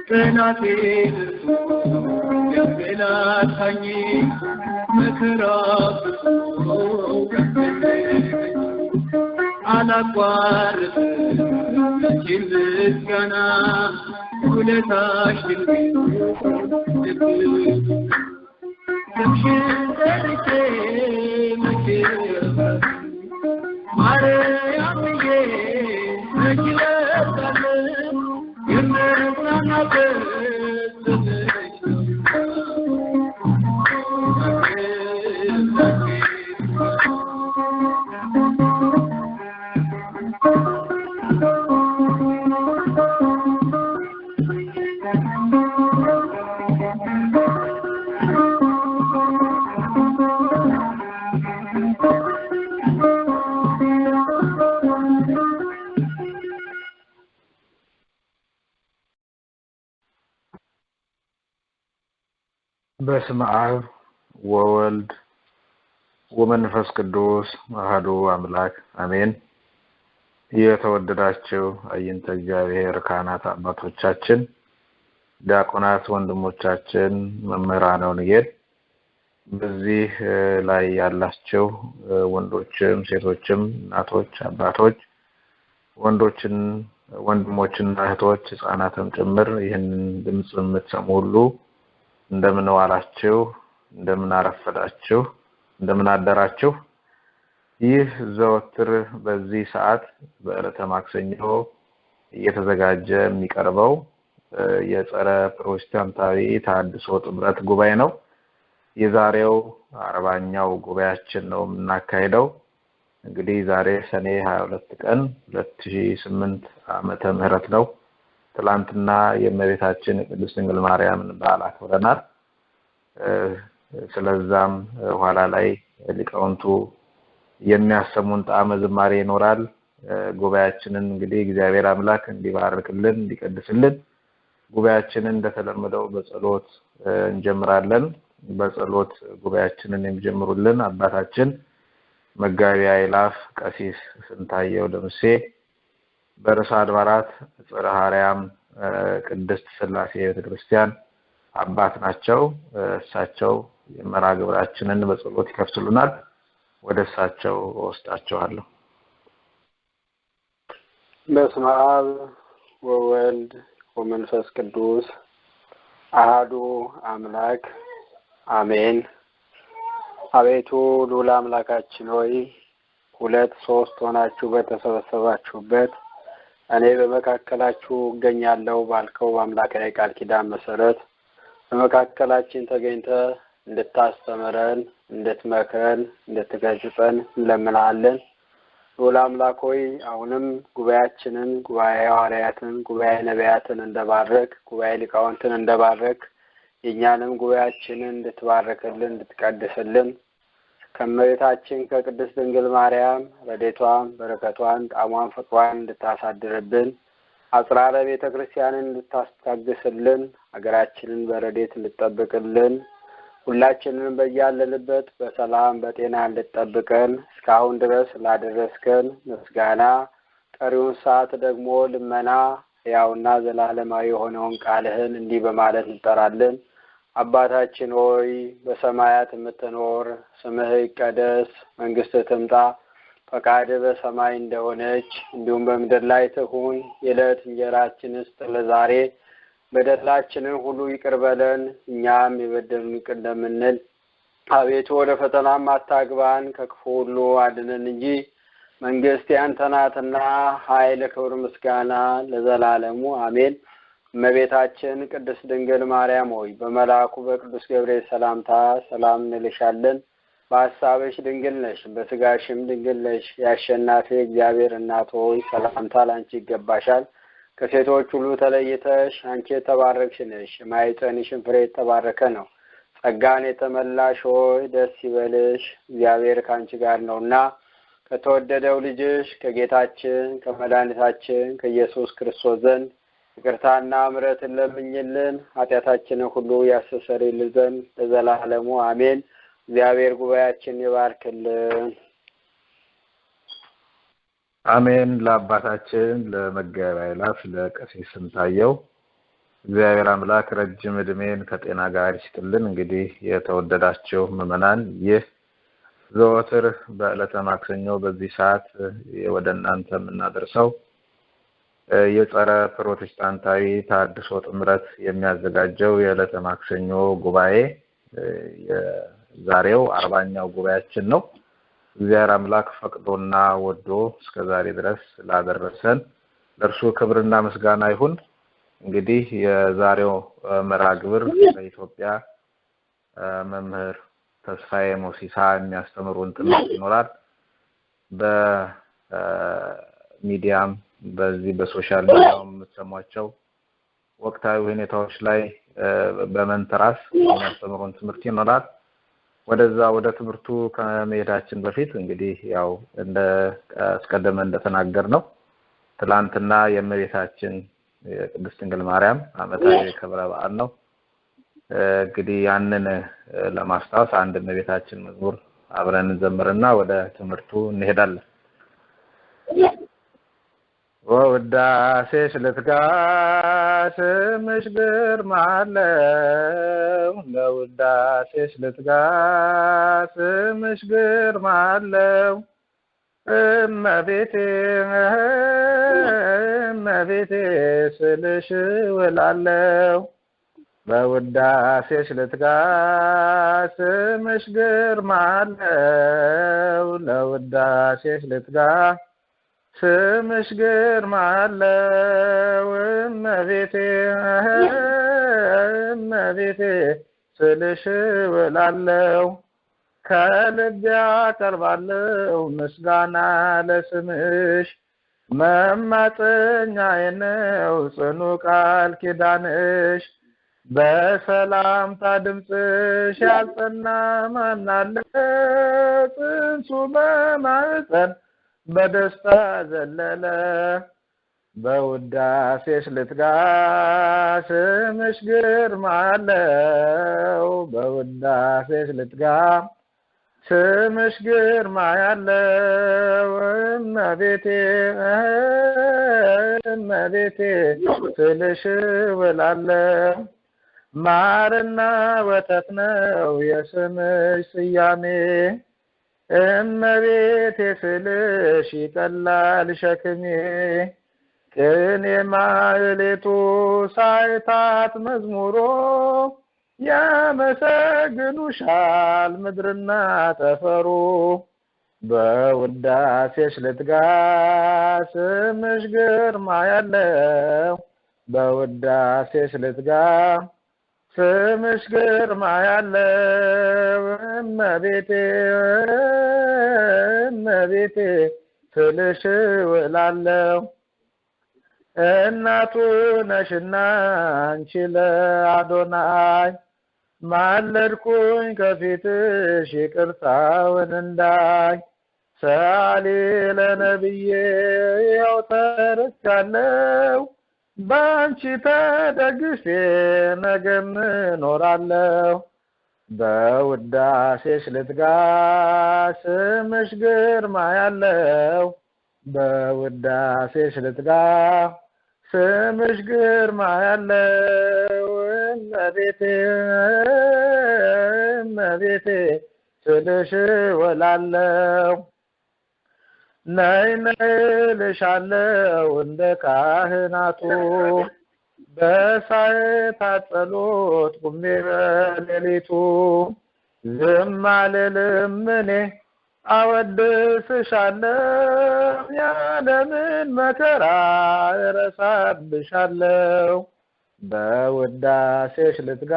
ጠላቴ የገላታኝ መከራ አላቋርጥም ምስጋና ውለታሽ ስምሽን ጠርቼ መቼ ማርያምዬ መቼ እረሳለሁ የምጽናናበት ስምሽ በስመ አብ ወወልድ ወመንፈስ ቅዱስ አሐዱ አምላክ አሜን። የተወደዳችሁ አይንተ እግዚአብሔር ካህናት አባቶቻችን፣ ዲያቆናት ወንድሞቻችን፣ መምህራነ ወንጌል በዚህ ላይ ያላችሁ ወንዶችም ሴቶችም እናቶች አባቶች ወንዶችን ወንድሞችና እህቶች ሕፃናትም ጭምር ይህንን ድምጽ የምትሰሙ ሁሉ እንደምን ዋላችሁ፣ እንደምን አረፈዳችሁ፣ እንደምን አደራችሁ። ይህ ዘወትር በዚህ ሰዓት በዕለተ ማክሰኞ እየተዘጋጀ የሚቀርበው የጸረ ፕሮቴስታንታዊ ተሐድሶ ጥምረት ጉባኤ ነው። የዛሬው 40ኛው ጉባኤያችን ነው የምናካሄደው። እንግዲህ ዛሬ ሰኔ 22 ቀን 2008 ዓመተ ምህረት ነው። ትላንትና የእመቤታችን ቅድስት ድንግል ማርያምን በዓል አክብረናል። ስለዛም ኋላ ላይ ሊቃውንቱ የሚያሰሙን ጣዕመ ዝማሬ ይኖራል። ጉባኤያችንን እንግዲህ እግዚአብሔር አምላክ እንዲባርክልን እንዲቀድስልን ጉባኤያችንን እንደተለመደው በጸሎት እንጀምራለን። በጸሎት ጉባኤያችንን የሚጀምሩልን አባታችን መጋቢ አእላፍ ቀሲስ ስንታየው ደምሴ በርዕሰ አድባራት ጽርሐ አርያም ቅድስት ሥላሴ ቤተክርስቲያን አባት ናቸው። እሳቸው የመርሐ ግብራችንን በጸሎት ይከፍቱልናል። ወደ እሳቸው ወስዳቸዋለሁ። በስመ አብ ወወልድ ወመንፈስ ቅዱስ አሐዱ አምላክ አሜን። አቤቱ ልዑል አምላካችን ሆይ ሁለት ሶስት ሆናችሁ በተሰበሰባችሁበት እኔ በመካከላችሁ እገኛለሁ ባልከው በአምላካዊ ቃል ኪዳን መሰረት በመካከላችን ተገኝተህ እንድታስተምረን፣ እንድትመክረን፣ እንድትገስጸን እንለምናለን። ልዑል አምላክ ሆይ አሁንም ጉባኤያችንን፣ ጉባኤ ሐዋርያትን፣ ጉባኤ ነቢያትን እንደባረክ፣ ጉባኤ ሊቃውንትን እንደባረክ የእኛንም ጉባኤያችንን እንድትባርክልን እንድትቀድስልን ከእመቤታችን ከቅድስት ድንግል ማርያም ረድኤቷን በረከቷን ጣዕሟን ፍቅሯን እንድታሳድርብን አጽራረ ቤተ ክርስቲያንን እንድታስታግስልን ሀገራችንን በረድኤት እንድትጠብቅልን ሁላችንን በያለንበት በሰላም በጤና እንድትጠብቀን እስካሁን ድረስ ላደረስከን ምስጋና ቀሪውን ሰዓት ደግሞ ልመና ሕያውና ዘላለማዊ የሆነውን ቃልህን እንዲህ በማለት እንጠራለን። አባታችን ሆይ በሰማያት የምትኖር ስምህ ይቀደስ፣ መንግስትህ ትምጣ፣ ፈቃድህ በሰማይ እንደሆነች እንዲሁም በምድር ላይ ትሁን። የዕለት እንጀራችንን ስጠን ዛሬ፣ በደላችንን ሁሉ ይቅር በለን እኛም የበደሉንን ይቅር እንደምንል። አቤቱ ወደ ፈተናም አታግባን ከክፉ ሁሉ አድነን እንጂ መንግስት ያንተ ናትና ኃይል፣ ክብር፣ ምስጋና ለዘላለሙ አሜን። እመቤታችን ቅድስት ድንግል ማርያም ሆይ በመልአኩ በቅዱስ ገብርኤል ሰላምታ ሰላም እንልሻለን። በሐሳብሽ ድንግል ነሽ፣ በስጋሽም ድንግል ነሽ። የአሸናፊ እግዚአብሔር እናት ሆይ ሰላምታ ላንቺ ይገባሻል። ከሴቶች ሁሉ ተለይተሽ አንቺ የተባረክሽ ነሽ፣ የማኅፀንሽም ፍሬ የተባረከ ነው። ጸጋን የተመላሽ ሆይ ደስ ይበልሽ፣ እግዚአብሔር ከአንቺ ጋር ነውና ከተወደደው ልጅሽ ከጌታችን ከመድኃኒታችን ከኢየሱስ ክርስቶስ ዘንድ ይቅርታና ምሕረትን ለምኝልን ኃጢአታችንን ሁሉ ያስተሰርይልን ዘንድ ለዘላለሙ አሜን። እግዚአብሔር ጉባኤያችንን ይባርክልን። አሜን። ለአባታችን ለመጋቢ አእላፍ ለቀሲስ ስንታየው እግዚአብሔር አምላክ ረጅም እድሜን ከጤና ጋር ይስጥልን። እንግዲህ የተወደዳችሁ ምዕመናን ይህ ዘወትር በዕለተ ማክሰኞ በዚህ ሰዓት ወደ እናንተ የምናደርሰው የጸረ ፕሮቴስታንታዊ ተሐድሶ ጥምረት የሚያዘጋጀው የዕለተ ማክሰኞ ጉባኤ የዛሬው 40ኛው ጉባኤያችን ነው። እግዚአብሔር አምላክ ፈቅዶና ወዶ እስከዛሬ ድረስ ላደረሰን ለእርሱ ክብርና ምስጋና ይሁን። እንግዲህ የዛሬው መርሃ ግብር በኢትዮጵያ መምህር ተስፋዬ ሞሲሳ የሚያስተምሩን ትምህርት ይኖራል። በሚዲያም በዚህ በሶሻል ሚዲያው የምትሰሟቸው ወቅታዊ ሁኔታዎች ላይ በመንተራስ የሚያስተምሩን ትምህርት ይኖራል። ወደ ትምህርቱ ከመሄዳችን በፊት እንግዲህ ያው አስቀድመን እንደተናገርነው ትላንትና የእመቤታችን የቅድስት ድንግል ማርያም ዓመታዊ ክብረ በዓል ነው። እንግዲህ ያንን ለማስታወስ አንድ እመቤታችን መዝሙር አብረን እንዘምርና ወደ ትምህርቱ እንሄዳለን። ወውዳሴሽ ልትጋ ስምሽ ግርማ አለው፣ ለውዳሴሽ ልትጋ ስምሽ ግርማ አለው። እመቤቴ ስልሽ ውላለሁ፣ በውዳሴሽ ልትጋ ስምሽ ግርማ አለው፣ ለውዳሴሽ ልትጋ ስምሽ ግርማ አለው። እመቤቴ ስልሽ ውላለሁ፣ ከልቤ አቀርባለሁ ምስጋና ለስምሽ። መማፀኛዬ ነው ጽኑ ቃል ኪዳንሽ፣ በሰላምታ ድምፅሽ ያልጸና ማን አለ? ጽንሱ በማኅፀን በደስታ ዘለለ፣ በውዳሴሽ ልትጋ ስምሽ ግርማ አለው፣ በውዳሴሽ ልትጋ ስምሽ ግርማ ያለው። እመቤቴ ስልሽ ውላለሁ፣ ማርና ወተት ነው የስምሽ ስያሜ። እመቤቴ ስልሽ ይቀላል ሸክሜ፣ ቅኔ ማህሌቱ ሳይታት መዝሙሮ ያመሰግኑሻል ምድርና ጠፈሩ። በውዳሴሽ ልትጋ ስምሽ ግርማ ያለው፣ በውዳሴሽ ልትጋ ስምሽ ግርማ ያለው። እመቤቴ ስልሽ ውላለሁ፣ እናቱ ነሽና አንቺ ለአዶናይ። ማለድኩኝ ከፊትሽ ይቅርታውን እንዳይ፣ ሰአሊ ለነብዬ ያው ተርቻለሁ፣ ባንቺ ተደግፌ ነገም እኖራለሁ። በውዳሴሽ ልትጋ ስምሽ ግርማ ያለው፣ በውዳሴሽ ልትጋ ስምሽ ግርማ ያለው። እመቤቴ ስልሽ ውላለሁ፣ ነይ እልሻለሁ እንደ ካህናቱ። በሰዓታት ጸሎት ቁሜ በሌሊቱ፣ ዝም አልልም እኔ አወድስሻለሁ፣ ያለምን መከራ እረሳብሻለሁ። በውዳሴሽ ልትጋ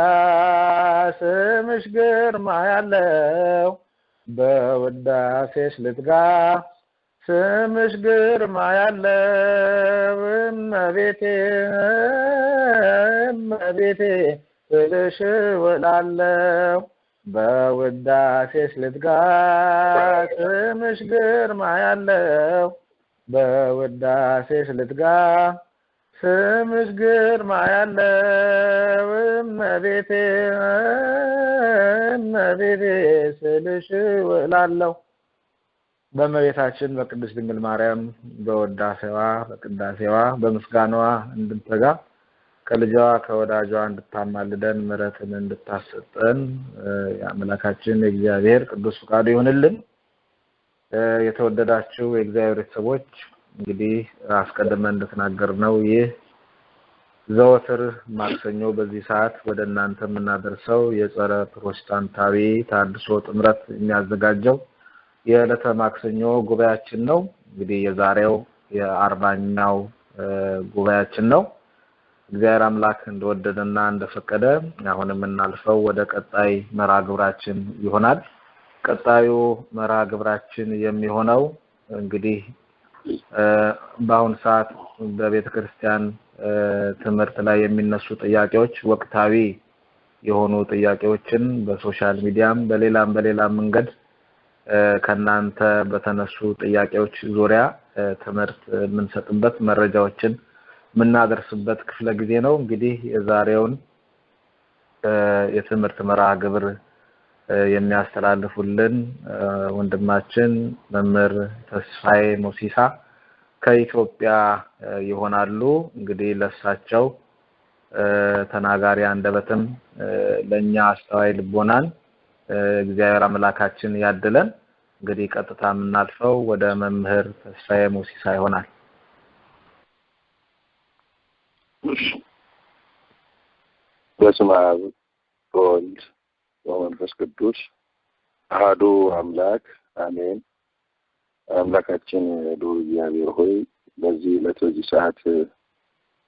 ስምሽ ግርማ ያለው፣ በውዳሴሽ ልትጋ ስምሽ ግርማ ያለው። እመቤቴ ስልሽ ውላለሁ፣ በውዳሴሽ ልትጋ ስምሽ ግርማ ያለው፣ በውዳሴሽ ልትጋ ስምሽ ግርማ ያለው። እመቤቴ ስልሽ ውላለሁ። በእመቤታችን በቅድስት ድንግል ማርያም በውዳሴዋ በቅዳሴዋ በምስጋናዋ እንድንተጋ ከልጇ ከወዳጇ እንድታማልደን ምሕረትን እንድታሰጠን የአምላካችን የእግዚአብሔር ቅዱስ ፈቃዱ ይሁንልን። የተወደዳችሁ የእግዚአብሔር ቤተሰቦች እንግዲህ አስቀድመን እንደተናገርነው ይህ ዘወትር ማክሰኞ በዚህ ሰዓት ወደ እናንተ የምናደርሰው የጸረ ፕሮቴስታንታዊ ተሐድሶ ጥምረት የሚያዘጋጀው የዕለተ ማክሰኞ ጉባኤያችን ነው። እንግዲህ የዛሬው የ40ኛው ጉባኤያችን ነው። እግዚአብሔር አምላክ እንደወደደና እንደፈቀደ አሁን የምናልፈው ወደ ቀጣይ መርሃ ግብራችን ይሆናል። ቀጣዩ መርሃ ግብራችን የሚሆነው እንግዲህ በአሁን ሰዓት በቤተክርስቲያን ትምህርት ላይ የሚነሱ ጥያቄዎች ወቅታዊ የሆኑ ጥያቄዎችን በሶሻል ሚዲያም በሌላም መንገድ ከናንተ በተነሱ ጥያቄዎች ዙሪያ ትምህርት የምንሰጥበት መረጃዎችን የምናደርስበት ክፍለ ጊዜ ነው። እንግዲህ የዛሬውን የትምህርት መርሃ ግብር የሚያስተላልፉልን ወንድማችን መምህር ተስፋዬ ሞሲሳ ከኢትዮጵያ ይሆናሉ። እንግዲህ ለሳቸው ተናጋሪ አንደበትም ለኛ አስተዋይ ልቦናን እግዚአብሔር አምላካችን ያድለን። እንግዲህ ቀጥታ የምናልፈው ወደ መምህር ተስፋዬ ሞሲሳ ይሆናል። በስመ አብ ወወልድ ወመንፈስ ቅዱስ አሐዱ አምላክ አሜን። አምላካችን ልዑል እግዚአብሔር ሆይ በዚህ ለዚህ ሰዓት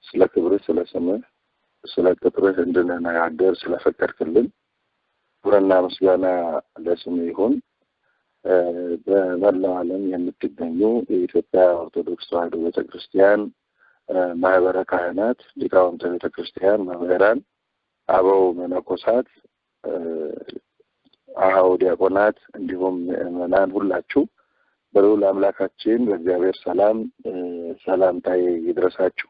ስለ ክብርህ ስለ ስምህ ስለ ቅጥርህ እንድንነጋገር ስለፈቀድክልን ክብርና ምስጋና ለስምህ ይሁን። በመላው ዓለም የምትገኙ የኢትዮጵያ ኦርቶዶክስ ተዋሕዶ ቤተክርስቲያን ማህበረ ካህናት፣ ሊቃውንተ ቤተክርስቲያን፣ መምህራን፣ አበው መነኮሳት፣ አኀው ዲያቆናት እንዲሁም ምእመናን ሁላችሁ በልዑል አምላካችን በእግዚአብሔር ሰላምታዬ ይድረሳችሁ።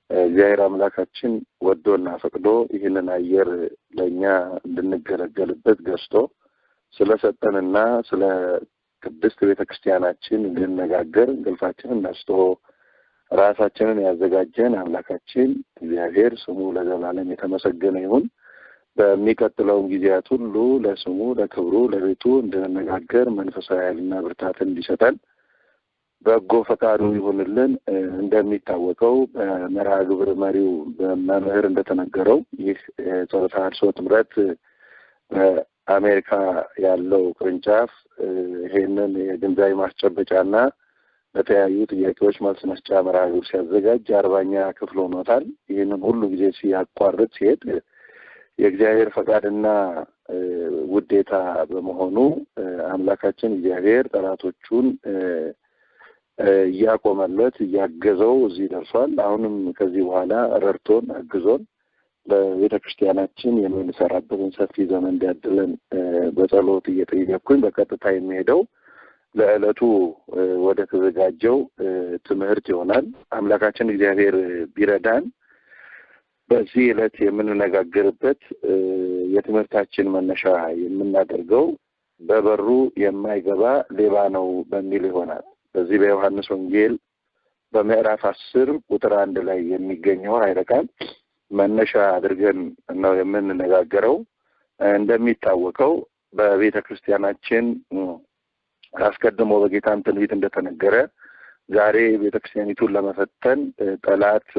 እግዚአብሔር አምላካችን ወዶና ፈቅዶ ይህንን አየር ለኛ እንድንገለገልበት ገዝቶ ስለሰጠንና ስለ ቅድስት ቤተክርስቲያናችን እንድንነጋገር እንቅልፋችንን ነስቶ ራሳችንን ያዘጋጀን አምላካችን እግዚአብሔር ስሙ ለዘላለም የተመሰገነ ይሁን። በሚቀጥለውም ጊዜያት ሁሉ ለስሙ ለክብሩ ለቤቱ እንድንነጋገር መንፈሳዊ ኃይልና ብርታትን እንዲሰጠን በጎ ፈቃዱ ይሁንልን። እንደሚታወቀው በመርሃ ግብር መሪው በመምህር እንደተነገረው ይህ ጸረ ተሐድሶ ጥምረት በአሜሪካ ያለው ቅርንጫፍ ይሄንን የግንዛቤ ማስጨበጫና ለተለያዩ ጥያቄዎች መልስ መስጫ መርሃ ግብር ሲያዘጋጅ 40ኛ ክፍል ሆኖታል። ይህንን ሁሉ ጊዜ ሲያቋርጥ ሲሄድ የእግዚአብሔር ፈቃድና ውዴታ በመሆኑ አምላካችን እግዚአብሔር ጠላቶቹን እያቆመለት እያገዘው እዚህ ደርሷል። አሁንም ከዚህ በኋላ ረድቶን አግዞን ለቤተክርስቲያናችን የምንሰራበትን ሰፊ ዘመን እንዲያድለን በጸሎት እየጠየቅኩኝ በቀጥታ የሚሄደው ለዕለቱ ወደ ተዘጋጀው ትምህርት ይሆናል። አምላካችን እግዚአብሔር ቢረዳን በዚህ ዕለት የምንነጋገርበት የትምህርታችን መነሻ የምናደርገው በበሩ የማይገባ ሌባ ነው በሚል ይሆናል። በዚህ በዮሐንስ ወንጌል በምዕራፍ 10 ቁጥር 1 ላይ የሚገኘው ኃይለ ቃል መነሻ አድርገን ነው የምንነጋገረው። እንደሚታወቀው በቤተ ክርስቲያናችን አስቀድሞ በጌታም ትንቢት እንደተነገረ ዛሬ ቤተክርስቲያኒቱን ለመፈተን ጠላት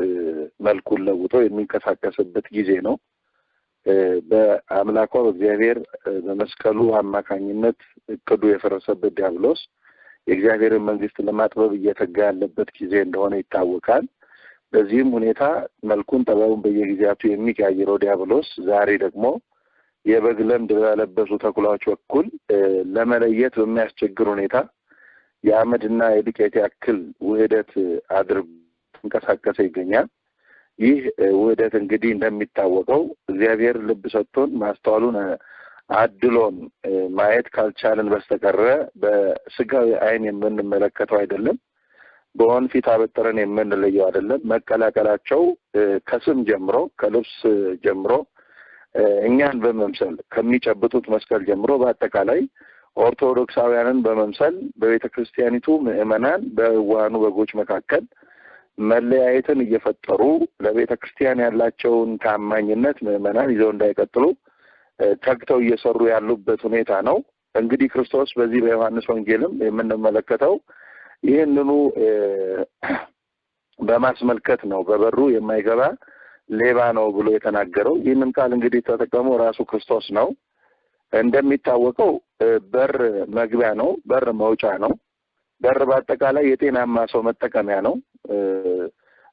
መልኩን ለውጦ የሚንቀሳቀስበት ጊዜ ነው። በአምላኳ በእግዚአብሔር በመስቀሉ አማካኝነት እቅዱ የፈረሰበት ዲያብሎስ የእግዚአብሔርን መንግስት ለማጥበብ እየተጋ ያለበት ጊዜ እንደሆነ ይታወቃል። በዚህም ሁኔታ መልኩን ጠባዩን በየጊዜያቱ የሚቀያየረው ዲያብሎስ ዛሬ ደግሞ የበግ ለምድ በለበሱ ተኩላዎች በኩል ለመለየት በሚያስቸግር ሁኔታ የአመድና የዱቄት ያክል ውህደት አድርጎ እንቀሳቀሰ ይገኛል። ይህ ውህደት እንግዲህ እንደሚታወቀው እግዚአብሔር ልብ ሰጥቶን ማስተዋሉን አድሎን ማየት ካልቻለን በስተቀር በስጋዊ አይን የምንመለከተው አይደለም። በወንፊት አበጥረን የምንለየው አይደለም። መቀላቀላቸው ከስም ጀምሮ ከልብስ ጀምሮ እኛን በመምሰል ከሚጨብጡት መስቀል ጀምሮ በአጠቃላይ ኦርቶዶክሳውያንን በመምሰል በቤተ ክርስቲያኒቱ ምእመናን በዋኑ በጎች መካከል መለያየትን እየፈጠሩ ለቤተ ክርስቲያን ያላቸውን ታማኝነት ምዕመናን ይዘው እንዳይቀጥሉ ተግተው እየሰሩ ያሉበት ሁኔታ ነው። እንግዲህ ክርስቶስ በዚህ በዮሐንስ ወንጌልም የምንመለከተው ይህንኑ በማስመልከት ነው። በበሩ የማይገባ ሌባ ነው ብሎ የተናገረው። ይህንን ቃል እንግዲህ ተጠቀመው ራሱ ክርስቶስ ነው። እንደሚታወቀው በር መግቢያ ነው፣ በር መውጫ ነው። በር በአጠቃላይ የጤናማ ሰው መጠቀሚያ ነው።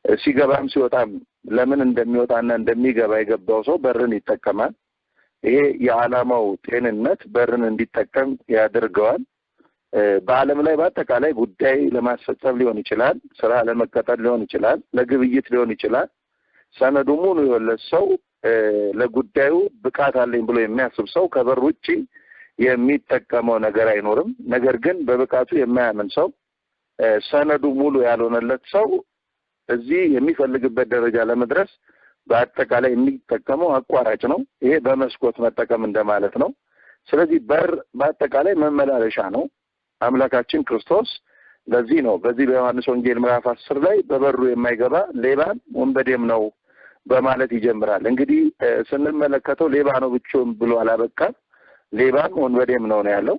ሲገባም ሲወጣም ለምን እንደሚወጣና እንደሚገባ የገባው ሰው በርን ይጠቀማል። ይሄ የዓላማው ጤንነት በርን እንዲጠቀም ያደርገዋል። በዓለም ላይ በአጠቃላይ ጉዳይ ለማስፈጸም ሊሆን ይችላል፣ ስራ ለመቀጠል ሊሆን ይችላል፣ ለግብይት ሊሆን ይችላል። ሰነዱ ሙሉ የወለድ ሰው ለጉዳዩ ብቃት አለኝ ብሎ የሚያስብ ሰው ከበር ውጪ የሚጠቀመው ነገር አይኖርም። ነገር ግን በብቃቱ የማያምን ሰው ሰነዱ ሙሉ ያልሆነለት ሰው እዚህ የሚፈልግበት ደረጃ ለመድረስ በአጠቃላይ የሚጠቀመው አቋራጭ ነው። ይሄ በመስኮት መጠቀም እንደማለት ነው። ስለዚህ በር በአጠቃላይ መመላለሻ ነው። አምላካችን ክርስቶስ ለዚህ ነው በዚህ በዮሐንስ ወንጌል ምዕራፍ 10 ላይ በበሩ የማይገባ ሌባም ወንበዴም ነው በማለት ይጀምራል። እንግዲህ ስንመለከተው ሌባ ነው ብቻውን ብሎ አላበቃም። ሌባም ወንበዴም ነው ያለው።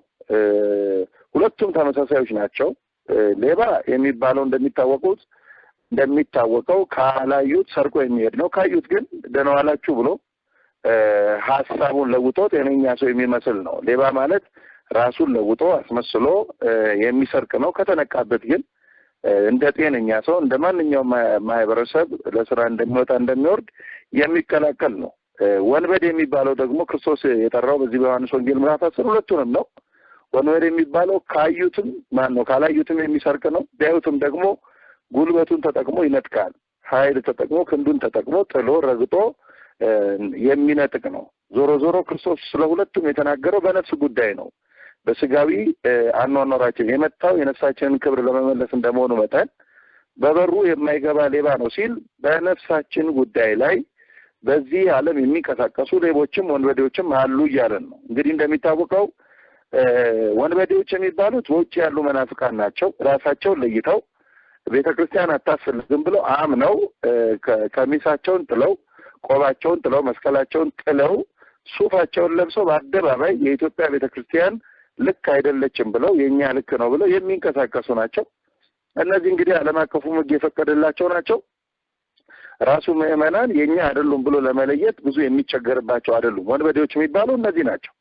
ሁለቱም ተመሳሳዮች ናቸው። ሌባ የሚባለው እንደሚታወቀው ካላዩት ሰርቆ የሚሄድ ነው። ካዩት ግን ደህና ዋላችሁ ብሎ ሐሳቡን ለውጦ ጤነኛ ሰው የሚመስል ነው። ሌባ ማለት ራሱን ለውጦ አስመስሎ የሚሰርቅ ነው። ከተነቃበት ግን እንደ ጤነኛ ሰው እንደ ማንኛውም ማህበረሰብ ለስራ እንደሚወጣ እንደሚወርድ የሚከላከል ነው። ወንበዴ የሚባለው ደግሞ ክርስቶስ የጠራው በዚህ በዮሐንስ ወንጌል ምዕራፍ 10 ሁለቱንም ነው። ወንበዴ የሚባለው ካላዩትም የሚሰርቅ ነው። ቢያዩትም ደግሞ ጉልበቱን ተጠቅሞ ይነጥቃል። ኃይል ተጠቅሞ ክንዱን ተጠቅሞ ጥሎ ረግጦ የሚነጥቅ ነው። ዞሮ ዞሮ ክርስቶስ ስለሁለቱም የተናገረው በነፍስ ጉዳይ ነው። በስጋዊ አኗኗራችን የመጣው የነፍሳችንን ክብር ለመመለስ እንደመሆኑ መጠን በበሩ የማይገባ ሌባ ነው ሲል በነፍሳችን ጉዳይ ላይ በዚህ ዓለም የሚንቀሳቀሱ ሌቦችም ወንበዴዎችም አሉ እያለን ነው። እንግዲህ እንደሚታወቀው ወንበዴዎች የሚባሉት በውጭ ያሉ መናፍቃን ናቸው። ራሳቸውን ለይተው ቤተክርስቲያን አታስፈልግም ብለው አምነው ቀሚሳቸውን ጥለው ቆባቸውን ጥለው መስቀላቸውን ጥለው ሱፋቸውን ለብሰው በአደባባይ የኢትዮጵያ ቤተክርስቲያን ልክ አይደለችም ብለው የኛ ልክ ነው ብለው የሚንቀሳቀሱ ናቸው። እነዚህ እንግዲህ ዓለም አቀፉ ሕግ የፈቀደላቸው ናቸው። ራሱ ምዕመናን የኛ አይደሉም ብሎ ለመለየት ብዙ የሚቸገርባቸው አይደሉም። ወንበዴዎች የሚባሉ እነዚህ ናቸው።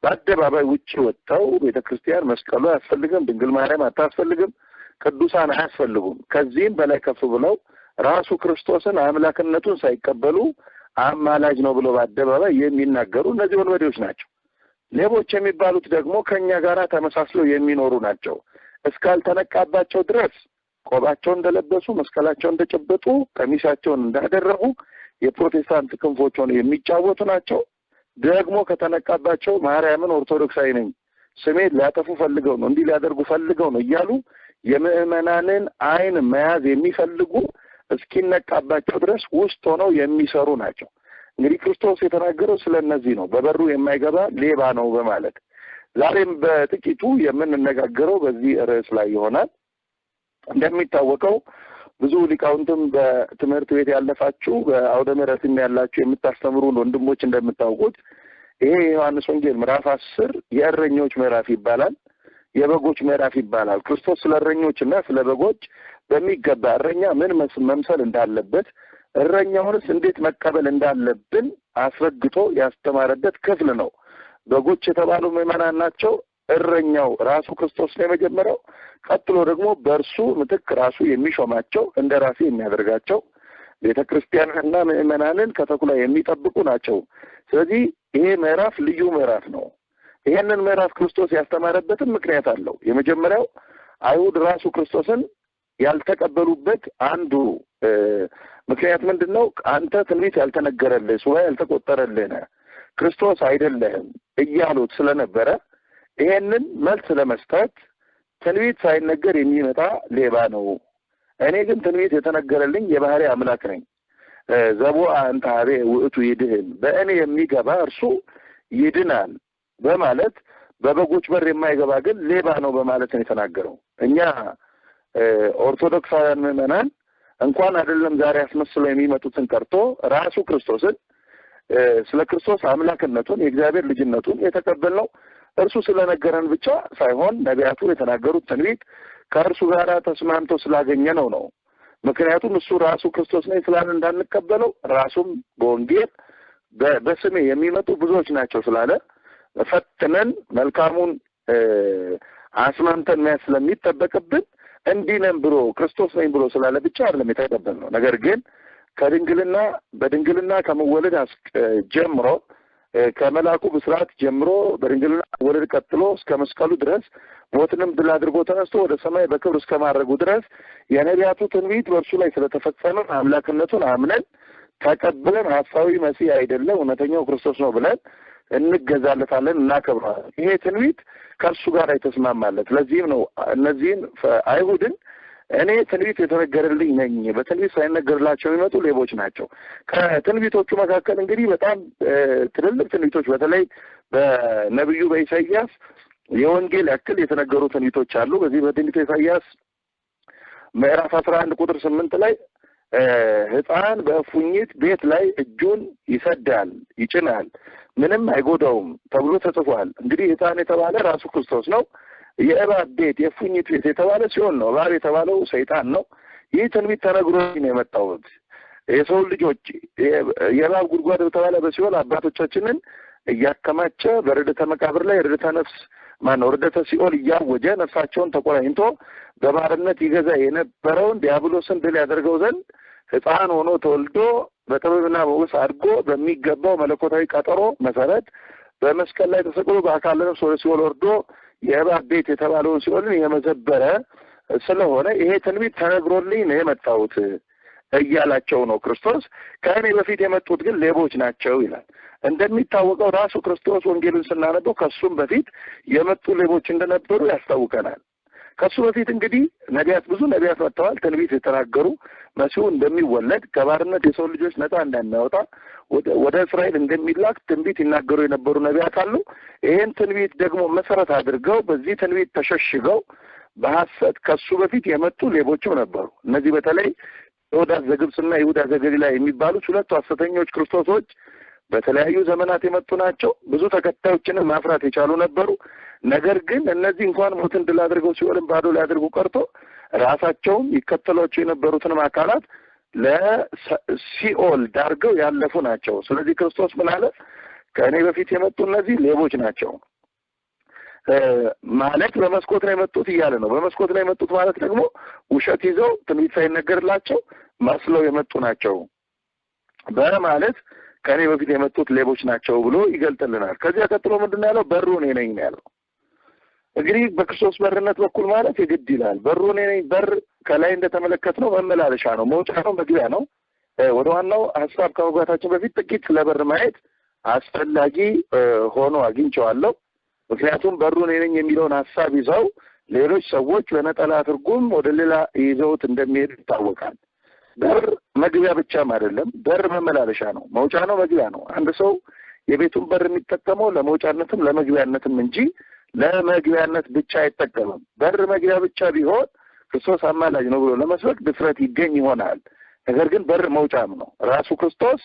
በአደባባይ ውጪ ወጥተው ቤተክርስቲያን መስቀሉ አያስፈልግም፣ ድንግል ማርያም አታስፈልግም፣ ቅዱሳን አያስፈልጉም፣ ከዚህም በላይ ከፍ ብለው ራሱ ክርስቶስን አምላክነቱን ሳይቀበሉ አማላጅ ነው ብሎ በአደባባይ የሚናገሩ እነዚህ ወንበዴዎች ናቸው። ሌቦች የሚባሉት ደግሞ ከኛ ጋራ ተመሳስለው የሚኖሩ ናቸው። እስካልተነቃባቸው ድረስ ቆባቸውን እንደለበሱ መስቀላቸውን እንደጨበጡ ቀሚሳቸውን እንዳደረጉ የፕሮቴስታንት ክንፎች ሆነው የሚጫወቱ ናቸው። ደግሞ ከተነቃባቸው ማርያምን ኦርቶዶክሳዊ ነኝ፣ ስሜን ሊያጠፉ ፈልገው ነው፣ እንዲህ ሊያደርጉ ፈልገው ነው እያሉ የምዕመናንን ዓይን መያዝ የሚፈልጉ እስኪነቃባቸው ድረስ ውስጥ ሆነው የሚሰሩ ናቸው። እንግዲህ ክርስቶስ የተናገረው ስለነዚህ ነው፣ በበሩ የማይገባ ሌባ ነው በማለት። ዛሬም በጥቂቱ የምንነጋገረው በዚህ ርዕስ ላይ ይሆናል። እንደሚታወቀው ብዙ ሊቃውንትም በትምህርት ቤት ያለፋችሁ በአውደ ምሕረትም ያላችሁ የምታስተምሩ ወንድሞች እንደምታውቁት ይሄ የዮሐንስ ወንጌል ምዕራፍ 10 የእረኞች ምዕራፍ ይባላል፣ የበጎች ምዕራፍ ይባላል። ክርስቶስ ስለ እረኞችና ስለ በጎች በሚገባ እረኛ ምን መምሰል እንዳለበት እረኛውንስ እንዴት መቀበል እንዳለብን አስረግጦ ያስተማረበት ክፍል ነው። በጎች የተባሉ ምዕመናን ናቸው። እረኛው ራሱ ክርስቶስ ነው የመጀመሪያው። ቀጥሎ ደግሞ በእርሱ ምትክ ራሱ የሚሾማቸው እንደራሴ የሚያደርጋቸው ቤተክርስቲያንና ምዕመናንን ከተኩላ የሚጠብቁ ናቸው። ስለዚህ ይሄ ምዕራፍ ልዩ ምዕራፍ ነው። ይሄንን ምዕራፍ ክርስቶስ ያስተማረበትም ምክንያት አለው። የመጀመሪያው አይሁድ ራሱ ክርስቶስን ያልተቀበሉበት አንዱ ምክንያት ምንድነው? አንተ ትንቢት ያልተነገረልህ ሱባኤ ያልተቆጠረልህ ነህ፣ ክርስቶስ አይደለህም እያሉት ስለነበረ ይሄንን መልስ ለመስጠት ትንቢት ሳይነገር የሚመጣ ሌባ ነው፣ እኔ ግን ትንቢት የተነገረልኝ የባህሪ አምላክ ነኝ፣ ዘቦአ እንተ ኀቤ ውእቱ ይድህን፣ በእኔ የሚገባ እርሱ ይድናል በማለት በበጎች በር የማይገባ ግን ሌባ ነው በማለት ነው የተናገረው። እኛ ኦርቶዶክሳውያን ምዕመናን እንኳን አይደለም ዛሬ አስመስለው የሚመጡትን ቀርቶ ራሱ ክርስቶስን ስለ ክርስቶስ አምላክነቱን የእግዚአብሔር ልጅነቱን የተቀበልነው እርሱ ስለነገረን ብቻ ሳይሆን ነቢያቱ የተናገሩት ትንቢት ከእርሱ ጋር ተስማምቶ ስላገኘነው ነው። ምክንያቱም እሱ ራሱ ክርስቶስ ነኝ ስላለ እንዳንቀበለው ራሱም በወንጌል በስሜ የሚመጡ ብዙዎች ናቸው ስላለ ፈትነን መልካሙን አስማምተን መያዝ ስለሚጠበቅብን እንዲህ ነን ብሎ ክርስቶስ ነኝ ብሎ ስላለ ብቻ አይደለም የተቀበልነው። ነገር ግን በድንግልና ከመወለድ ጀምሮ ከመላኩ ብስራት ጀምሮ በድንግልና ወለድ ቀጥሎ እስከ መስቀሉ ድረስ ሞትንም ድል አድርጎ ተነስቶ ወደ ሰማይ በክብር እስከ ማድረጉ ድረስ የነቢያቱ ትንቢት በእርሱ ላይ ስለተፈጸመ አምላክነቱን አምነን ተቀብለን ሐሳዊ መሲህ አይደለም እውነተኛው ክርስቶስ ነው ብለን እንገዛለታለን፣ እናከብራለን። ይሄ ትንቢት ከእርሱ ጋር የተስማማለት። ለዚህም ነው እነዚህን አይሁድን እኔ ትንቢት የተነገረልኝ ነኝ፣ በትንቢት ሳይነገርላቸው የሚመጡ ሌቦች ናቸው። ከትንቢቶቹ መካከል እንግዲህ በጣም ትልልቅ ትንቢቶች በተለይ በነቢዩ በኢሳይያስ የወንጌል ያክል የተነገሩ ትንቢቶች አሉ። በዚህ በትንቢተ ኢሳይያስ ምዕራፍ 11 ቁጥር 8 ላይ ሕፃን በእፉኝት ቤት ላይ እጁን ይሰዳል ይጭናል ምንም አይጎዳውም ተብሎ ተጽፏል። እንግዲህ ሕፃን የተባለ ራሱ ክርስቶስ ነው። የእባብ ቤት የእፉኝት ቤት የተባለ ሲሆን ነው። እባብ የተባለው ሰይጣን ነው። ይህ ትንቢት ተነግሮኝ ነው የመጣሁት። የሰው ልጆች የእባብ ጉድጓድ በተባለ በሲኦል አባቶቻችንን እያከማቸ በርደተ መቃብር ላይ ርደተ ሲኦል እያወጀ ነፍሳቸውን ተቆራኝቶ በባርነት ይገዛ የነበረውን ዲያብሎስን ድል ያደርገው ዘንድ ሕፃን ሆኖ ተወልዶ በጥበብና በውስ አድጎ በሚገባው መለኮታዊ ቀጠሮ መሰረት በመስቀል ላይ ተሰቅሎ በአካለ ነፍስ ወደ ሲኦል ወርዶ የእባብ ቤት የተባለውን ሲኦልን የመዘበረ ስለሆነ ይሄ ትንቢት ተነግሮልኝ ነው የመጣሁት እያላቸው ነው ክርስቶስ። ከእኔ በፊት የመጡት ግን ሌቦች ናቸው ይላል። እንደሚታወቀው ራሱ ክርስቶስ ወንጌልን ስናነበው ከሱም በፊት የመጡ ሌቦች እንደነበሩ ያስታውቀናል። ከሱ በፊት እንግዲህ ብዙ ነቢያት መጥተዋል። ትንቢት የተናገሩ መሲሁ እንደሚወለድ ከባርነት የሰው ልጆች ነፃ እንደሚያወጣ ወደ እስራኤል እንደሚላክ ትንቢት ይናገሩ የነበሩ ነቢያት አሉ። ይሄን ትንቢት ደግሞ መሰረት አድርገው በዚህ ትንቢት ተሸሽገው በሐሰት ከሱ በፊት የመጡ ሌቦችም ነበሩ። እነዚህ በተለይ ይሁዳ ዘግብጽና ይሁዳ ዘገሊላ የሚባሉት ሁለቱ ሐሰተኞች ክርስቶሶች በተለያዩ ዘመናት የመጡ ናቸው። ብዙ ተከታዮችንም ማፍራት የቻሉ ነበሩ። ነገር ግን እነዚህ እንኳን ሞትን ድል አድርገው ሲኦልን ባዶ ሊያደርጉ ቀርቶ ራሳቸውም ይከተሏቸው የነበሩትንም አካላት ለሲኦል ዳርገው ያለፉ ናቸው። ስለዚህ ክርስቶስ ምን አለ? ከእኔ በፊት የመጡ እነዚህ ሌቦች ናቸው ማለት በመስኮት ነው የመጡት እያለ ነው። በመስኮት ነው የመጡት ማለት ደግሞ ውሸት ይዘው ትንቢት ሳይነገርላቸው መስለው የመጡ ናቸው በማለት ከእኔ በፊት የመጡት ሌቦች ናቸው ብሎ ይገልጥልናል። ከዚያ ቀጥሎ ምንድን ያለው? በሩ እኔ ነኝ ያለው። እንግዲህ በክርስቶስ በርነት በኩል ማለት የግድ ይላል። በሩ እኔ ነኝ። በር ከላይ እንደተመለከትነው መመላለሻ ነው፣ መውጫ ነው፣ መግቢያ ነው። ወደ ዋናው ሀሳብ ከመግባታችን በፊት ጥቂት ስለ በር ማየት አስፈላጊ ሆኖ አግኝቼዋለሁ። ምክንያቱም በሩ እኔ ነኝ የሚለውን ሀሳብ ይዘው ሌሎች ሰዎች በነጠላ ትርጉም ወደ ሌላ ይዘውት እንደሚሄዱ ይታወቃል። በር መግቢያ ብቻም አይደለም፣ በር መመላለሻ ነው፣ መውጫ ነው፣ መግቢያ ነው። አንድ ሰው የቤቱን በር የሚጠቀመው ለመውጫነትም ለመግቢያነትም እንጂ ለመግቢያነት ብቻ አይጠቀምም። በር መግቢያ ብቻ ቢሆን ክርስቶስ አማላጅ ነው ብሎ ለመስበክ ድፍረት ይገኝ ይሆናል። ነገር ግን በር መውጫም ነው። ራሱ ክርስቶስ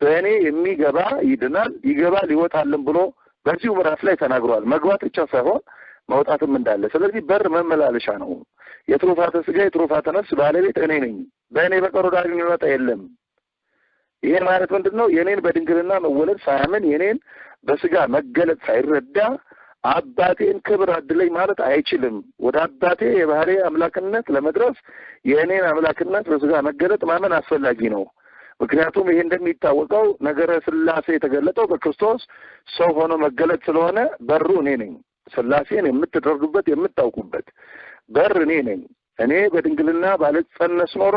በእኔ የሚገባ ይድናል ይገባል ይወጣልም ብሎ በዚሁ ምዕራፍ ላይ ተናግሯል። መግባት ብቻ ሳይሆን መውጣትም እንዳለ። ስለዚህ በር መመላለሻ ነው። የትሩፋተ ሥጋ የትሩፋተ ነፍስ ባለቤት እኔ ነኝ፣ በእኔ በቀር ወደ አብ የሚመጣ የለም። ይሄ ማለት ምንድን ነው? የኔን በድንግልና መወለድ ሳያምን የኔን በሥጋ መገለጥ ሳይረዳ አባቴን ክብር አድለኝ ማለት አይችልም። ወደ አባቴ የባህሪ አምላክነት ለመድረስ የእኔን አምላክነት በሥጋ መገለጥ ማመን አስፈላጊ ነው። ምክንያቱም ይሄ እንደሚታወቀው ነገረ ሥላሴ የተገለጠው በክርስቶስ ሰው ሆኖ መገለጥ ስለሆነ በሩ እኔ ነኝ። ሥላሴን የምትደርዱበት የምታውቁበት በር እኔ ነኝ። እኔ በድንግልና ባልጸነስ ኖሮ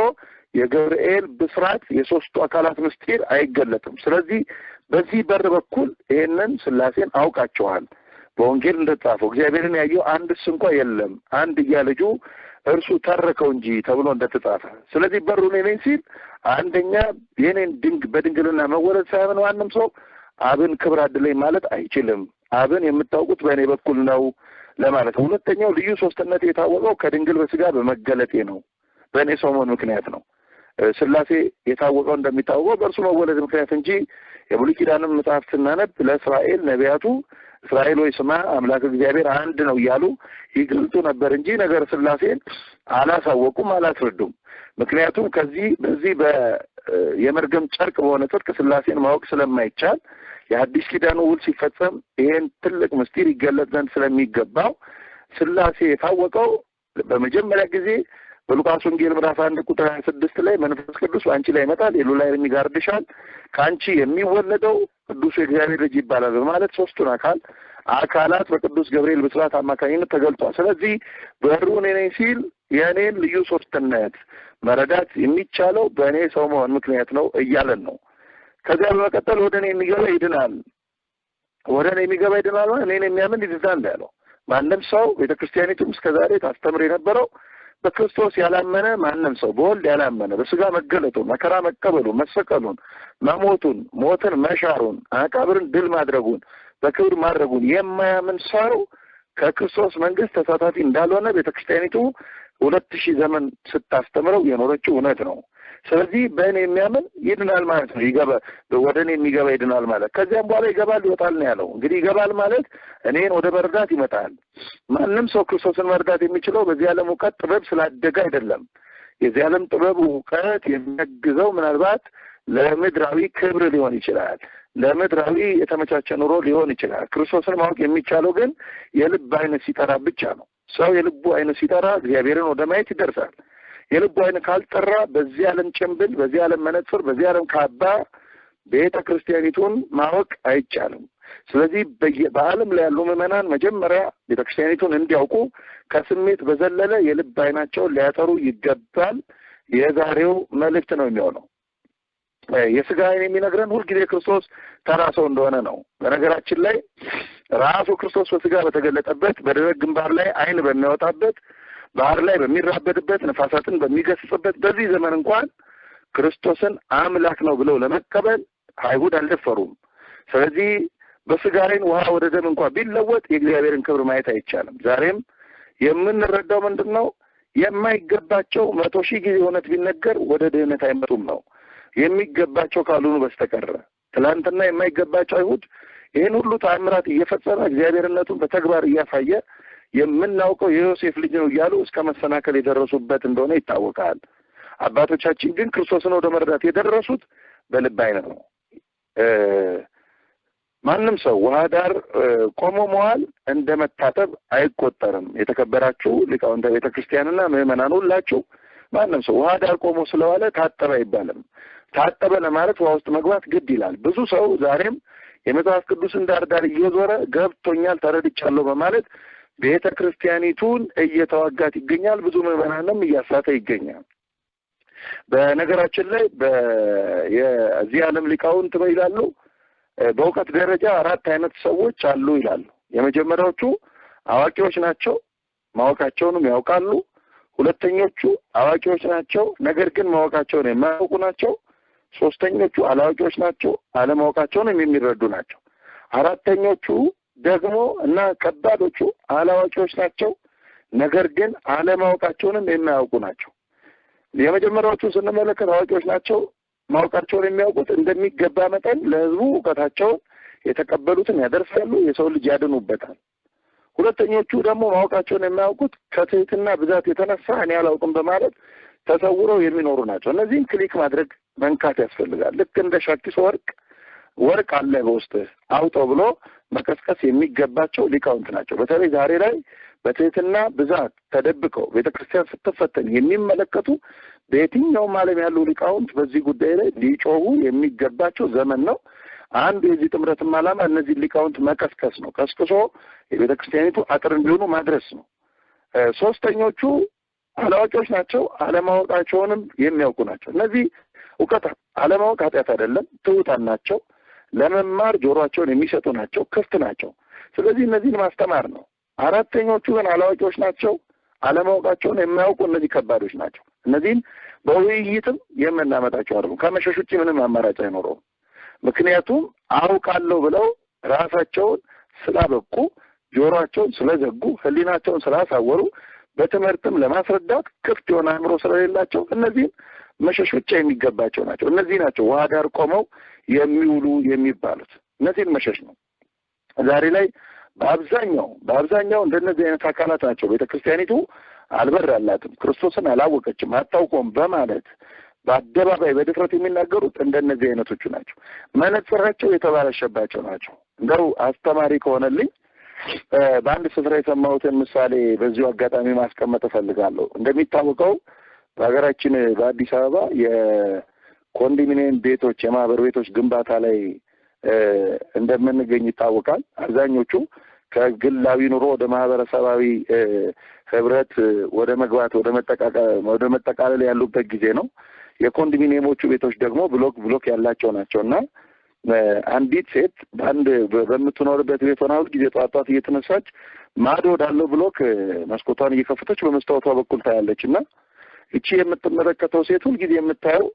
የገብርኤል ብስራት የሶስቱ አካላት ምስጢር አይገለጥም። ስለዚህ በዚህ በር በኩል ይሄንን ሥላሴን አውቃቸዋል። በወንጌል እንደተጻፈው እግዚአብሔርን ያየው አንድስ እንኳ የለም አንድያ ልጁ እርሱ ተረከው እንጂ ተብሎ እንደተጻፈ። ስለዚህ በሩ እኔ ነኝ ሲል አንደኛ የኔን በድንግልና መወለድ ሳይሆን ማንም ሰው አብን ክብር አድለኝ ማለት አይችልም። አብን የምታውቁት በእኔ በኩል ነው ለማለት። ሁለተኛው ልዩ ሶስትነት የታወቀው ከድንግል በሥጋ በመገለጤ ነው፣ በእኔ ሰው መሆን ምክንያት ነው። ስላሴ የታወቀው እንደሚታወቀው በእርሱ መወለድ ምክንያት እንጂ የብሉይ ኪዳንም መጽሐፍ ስናነብ ለእስራኤል ነቢያቱ እስራኤል ሆይ ስማ አምላክ እግዚአብሔር አንድ ነው እያሉ ይገልጡ ነበር እንጂ ነገር ስላሴን አላሳወቁም፣ አላስረዱም። ምክንያቱም በዚህ የመርገም ጨርቅ በሆነ ጽድቅ ስላሴን ማወቅ ስለማይቻል የአዲስ ኪዳኑ ውል ሲፈጸም ይሄን ትልቅ ምስጢር ይገለጥ ዘንድ ስለሚገባው ስላሴ የታወቀው በመጀመሪያ ጊዜ በሉቃስ ወንጌል ምዕራፍ 1 ቁጥር 26 ላይ መንፈስ ቅዱስ በአንቺ ላይ ይመጣል፣ የሉላይን ይጋርድሻል፣ ከአንቺ የሚወለደው ቅዱስ የእግዚአብሔር ልጅ ይባላል በማለት ሶስቱን አካላት በቅዱስ ገብርኤል ብስራት አማካኝነት ተገልጧል። ስለዚህ በሩ እኔ ነኝ ሲል የእኔን ልዩ ሶስትነት መረዳት የሚቻለው በእኔ ሰው መሆን ምክንያት ነው እያለን ነው። ከዚያ በመቀጠል ወደ እኔ የሚገባ ይድናል፣ ወደ እኔ የሚገባ ይድናል ማለት እኔን የሚያምን ይድናል ያለው። ማንም ሰው ቤተክርስቲያኒቱም እስከዛሬ ታስተምር የነበረው በክርስቶስ ያላመነ ማንም ሰው በወልድ ያላመነ በስጋ መገለጡን፣ መከራ መቀበሉን፣ መሰቀሉን፣ መሞቱን፣ ሞትን መሻሩን፣ መቃብርን ድል ማድረጉን፣ በክብር ማድረጉን የማያምን ሰው ከክርስቶስ መንግስት ተሳታፊ እንዳልሆነ ቤተክርስቲያኒቱ 2000 ዘመን ስታስተምረው የኖረችው እውነት ነው። ስለዚህ በእኔ የሚያምን ይድናል ማለት ነው። ወደ እኔ የሚገባ ይድናል ማለት ከዚያም በኋላ ይገባል ይወጣል ነው ያለው። እንግዲህ ይገባል ማለት እኔን ወደ መርዳት ይመጣል። ማንም ሰው ክርስቶስን መርዳት የሚችለው በዚህ ዓለም እውቀት ጥበብ ስላደገ አይደለም። የዚህ ዓለም ጥበብ እውቀት የሚያግዘው ምናልባት ለምድራዊ ክብር ሊሆን ይችላል፣ ለምድራዊ የተመቻቸ ኑሮ ሊሆን ይችላል። ክርስቶስን ማወቅ የሚቻለው ግን የልብ አይነት ሲጠራ ብቻ ነው። ሰው የልቡ አይነት ሲጠራ እግዚአብሔርን ወደ ማየት ይደርሳል። የልቡ አይን ካልጠራ በዚህ ዓለም ጭንብል፣ በዚህ ዓለም መነጽር፣ በዚህ ዓለም ካባ ቤተ ክርስቲያኒቱን ማወቅ አይቻልም። ስለዚህ በዓለም ላይ ያሉ ምዕመናን መጀመሪያ ቤተ ክርስቲያኒቱን እንዲያውቁ ከስሜት በዘለለ የልብ አይናቸውን ሊያጠሩ ይገባል። የዛሬው መልእክት ነው የሚሆነው። የስጋ አይን የሚነግረን ሁልጊዜ ክርስቶስ ተራ ሰው እንደሆነ ነው። በነገራችን ላይ ራሱ ክርስቶስ በስጋ በተገለጠበት በደረቅ ግንባር ላይ አይን በሚያወጣበት ባህር ላይ በሚራበድበት ነፋሳትን በሚገስጽበት በዚህ ዘመን እንኳን ክርስቶስን አምላክ ነው ብለው ለመቀበል አይሁድ አልደፈሩም። ስለዚህ በስጋ አይን ውሃ ወደ ደም እንኳን ቢለወጥ የእግዚአብሔርን ክብር ማየት አይቻልም። ዛሬም የምንረዳው ምንድነው? የማይገባቸው 100,000 ጊዜ እውነት ቢነገር ወደ ድህነት አይመጡም ነው የሚገባቸው ካልሆኑ በስተቀር። ትላንትና የማይገባቸው አይሁድ ይህን ሁሉ ተአምራት እየፈጸመ እግዚአብሔርነቱን በተግባር እያሳየ የምናውቀው የዮሴፍ ልጅ ነው እያሉ እስከ መሰናከል የደረሱበት እንደሆነ ይታወቃል። አባቶቻችን ግን ክርስቶስን ወደ መረዳት የደረሱት በልብ አይን ነው። ማንም ሰው ውሃ ዳር ቆሞ መዋል እንደመታጠብ አይቆጠርም። የተከበራችሁ ሊቃውንተ ቤተ ክርስቲያንና ምዕመናን ሁላችሁ ማንም ሰው ውሃ ዳር ቆሞ ስለዋለ ታጠበ አይባልም። ታጠበ ለማለት ውሃ ውስጥ መግባት ግድ ይላል። ብዙ ሰው ዛሬም የመጽሐፍ ቅዱስን ዳር ዳር እየዞረ ገብቶኛል ተረድቻለሁ በማለት ቤተ ክርስቲያኒቱን እየተዋጋት ይገኛል። ብዙ ምዕመናንም እያሳተ ይገኛል። በነገራችን ላይ የዚህ ዓለም ሊቃውንት ይላሉ በእውቀት ደረጃ 4 አይነት ሰዎች አሉ ይላሉ። የመጀመሪያዎቹ አዋቂዎች ናቸው፣ ማወቃቸውንም ያውቃሉ። ሁለተኞቹ አዋቂዎች ናቸው፣ ነገር ግን ማወቃቸውን የማያውቁ ናቸው። ሶስተኞቹ አላዋቂዎች ናቸው፣ አለማወቃቸውንም የሚረዱ ናቸው። አራተኞቹ ደግሞ እና ከባዶቹ አላዋቂዎች ናቸው፣ ነገር ግን አለማወቃቸውንም የማያውቁ ናቸው። የመጀመሪያዎቹ ስንመለከት አዋቂዎች ናቸው፣ ማወቃቸውን የሚያውቁት እንደሚገባ መጠን ለሕዝቡ እውቀታቸውን የተቀበሉትን ያደርሳሉ፣ የሰው ልጅ ያድኑበታል። ሁለተኞቹ ደግሞ ማወቃቸውን የማያውቁት ከትህትና ብዛት የተነሳ እኔ አላውቅም በማለት ተሰውረው የሚኖሩ ናቸው። እነዚህን ክሊክ ማድረግ መንካት ያስፈልጋል። ልክ እንደ ሻኪስ ወርቅ አለ በውስጥህ አውጣው ብሎ መቀስቀስ የሚገባቸው ሊቃውንት ናቸው። በተለይ ዛሬ ላይ በትህትና ብዛት ተደብቀው ቤተክርስቲያን ስትፈተን የሚመለከቱ በየትኛውም ዓለም ያሉ ሊቃውንት በዚህ ጉዳይ ላይ ሊጮሁ የሚገባቸው ዘመን ነው። አንዱ የዚህ ጥምረትም ዓላማ እነዚህ ሊቃውንት መቀስቀስ ነው። ቀስቅሶ የቤተክርስቲያኒቱ አጥር እንዲሆኑ ማድረስ ነው። ሶስተኞቹ አላዋቂዎች ናቸው፣ አለማወቃቸውንም የሚያውቁ ናቸው። እነዚህ እውቀት አለማወቅ ኃጢአት አይደለም፣ ትሑታን ናቸው፣ ለመማር ጆሮአቸውን የሚሰጡ ናቸው፣ ክፍት ናቸው። ስለዚህ እነዚህን ማስተማር ነው። አራተኞቹ ግን አላዋቂዎች ናቸው፣ አለማወቃቸውን የማያውቁ እነዚህ ከባዶች ናቸው። እነዚህን በውይይትም የምናመጣቸው አይደሉም። ከመሸሽ ውጭ ምንም አማራጭ አይኖረውም። ምክንያቱም አውቃለሁ ብለው ራሳቸውን ስላበቁ፣ ጆሮአቸውን ስለዘጉ፣ ሕሊናቸውን ስላሳወሩ፣ በትምህርትም ለማስረዳት ክፍት የሆነ አእምሮ ስለሌላቸው እነዚህን መሸሽ ብቻ የሚገባቸው ናቸው። እነዚህ ናቸው ውሃ ዳር ቆመው የሚውሉ የሚባሉት። እነዚህን መሸሽ ነው። ዛሬ ላይ በአብዛኛው እንደነዚህ አይነት አካላት ናቸው ቤተክርስቲያኒቱ አልበራላትም፣ ክርስቶስን አላወቀችም፣ አታውቀውም በማለት በአደባባይ በድፍረት የሚናገሩት እንደነዚህ አይነቶቹ ናቸው። መነጽራቸው የተባለሸባቸው ናቸው። እንደው አስተማሪ ከሆነልኝ በአንድ ስፍራ የሰማሁትን ምሳሌ በዚሁ አጋጣሚ ማስቀመጥ እፈልጋለሁ። እንደሚታወቀው በሀገራችን በአዲስ አበባ የኮንዶሚኒየም ቤቶች የማህበር ቤቶች ግንባታ ላይ እንደምንገኝ ይታወቃል። አብዛኞቹ ከግላዊ ኑሮ ወደ ማህበረሰባዊ ህብረት ወደ መግባት ወደ መጠቃለል ያሉበት ጊዜ ነው። የኮንዶሚኒየሞቹ ቤቶች ደግሞ ብሎክ ያላቸው ናቸውና አንዲት ሴት በምትኖርበት ቤት ሆና ሁልጊዜ ጠዋት እየተነሳች ማዶ ወዳለው ብሎክ መስኮቷን እየከፈተች በመስታወቷ በኩል ታያለችና እቺ የምትመለከተው ሴት ሁልጊዜ የምታየው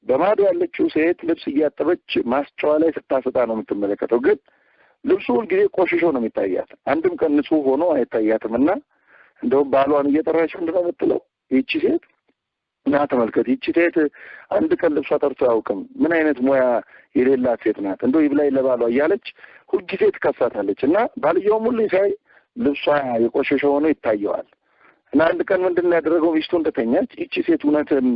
በማዶ ያለችው ሴት ልብስ እያጠበች ማስጫዋ ላይ ስታሰጣ ነው የምትመለከተው። ግን ልብሱ ሁልጊዜ ቆሽሾ ነው የሚታያት፣ አንድም ቀን ንጹህ ሆኖ አይታያትም። እና እንደውም ባሏን እየጠራች ምንድን ነው የምትለው ይቺ ሴት እና ተመልከት፣ ይቺ ሴት አንድ ቀን ልብሷ ጠርቶ አያውቅም፣ ምን አይነት ሙያ የሌላት ሴት ናት፣ እንደው ይብላኝ ለባሏ እያለች ሁልጊዜ ትከሳታለች። እና ባልየውም ሁሉ ሳይ ልብሷ የቆሸሸ ሆኖ ይታየዋል። እና አንድ ቀን ምንድን ነው ያደረገው? ሚስቱ እንደተኛች ይቺ ሴት እውነትም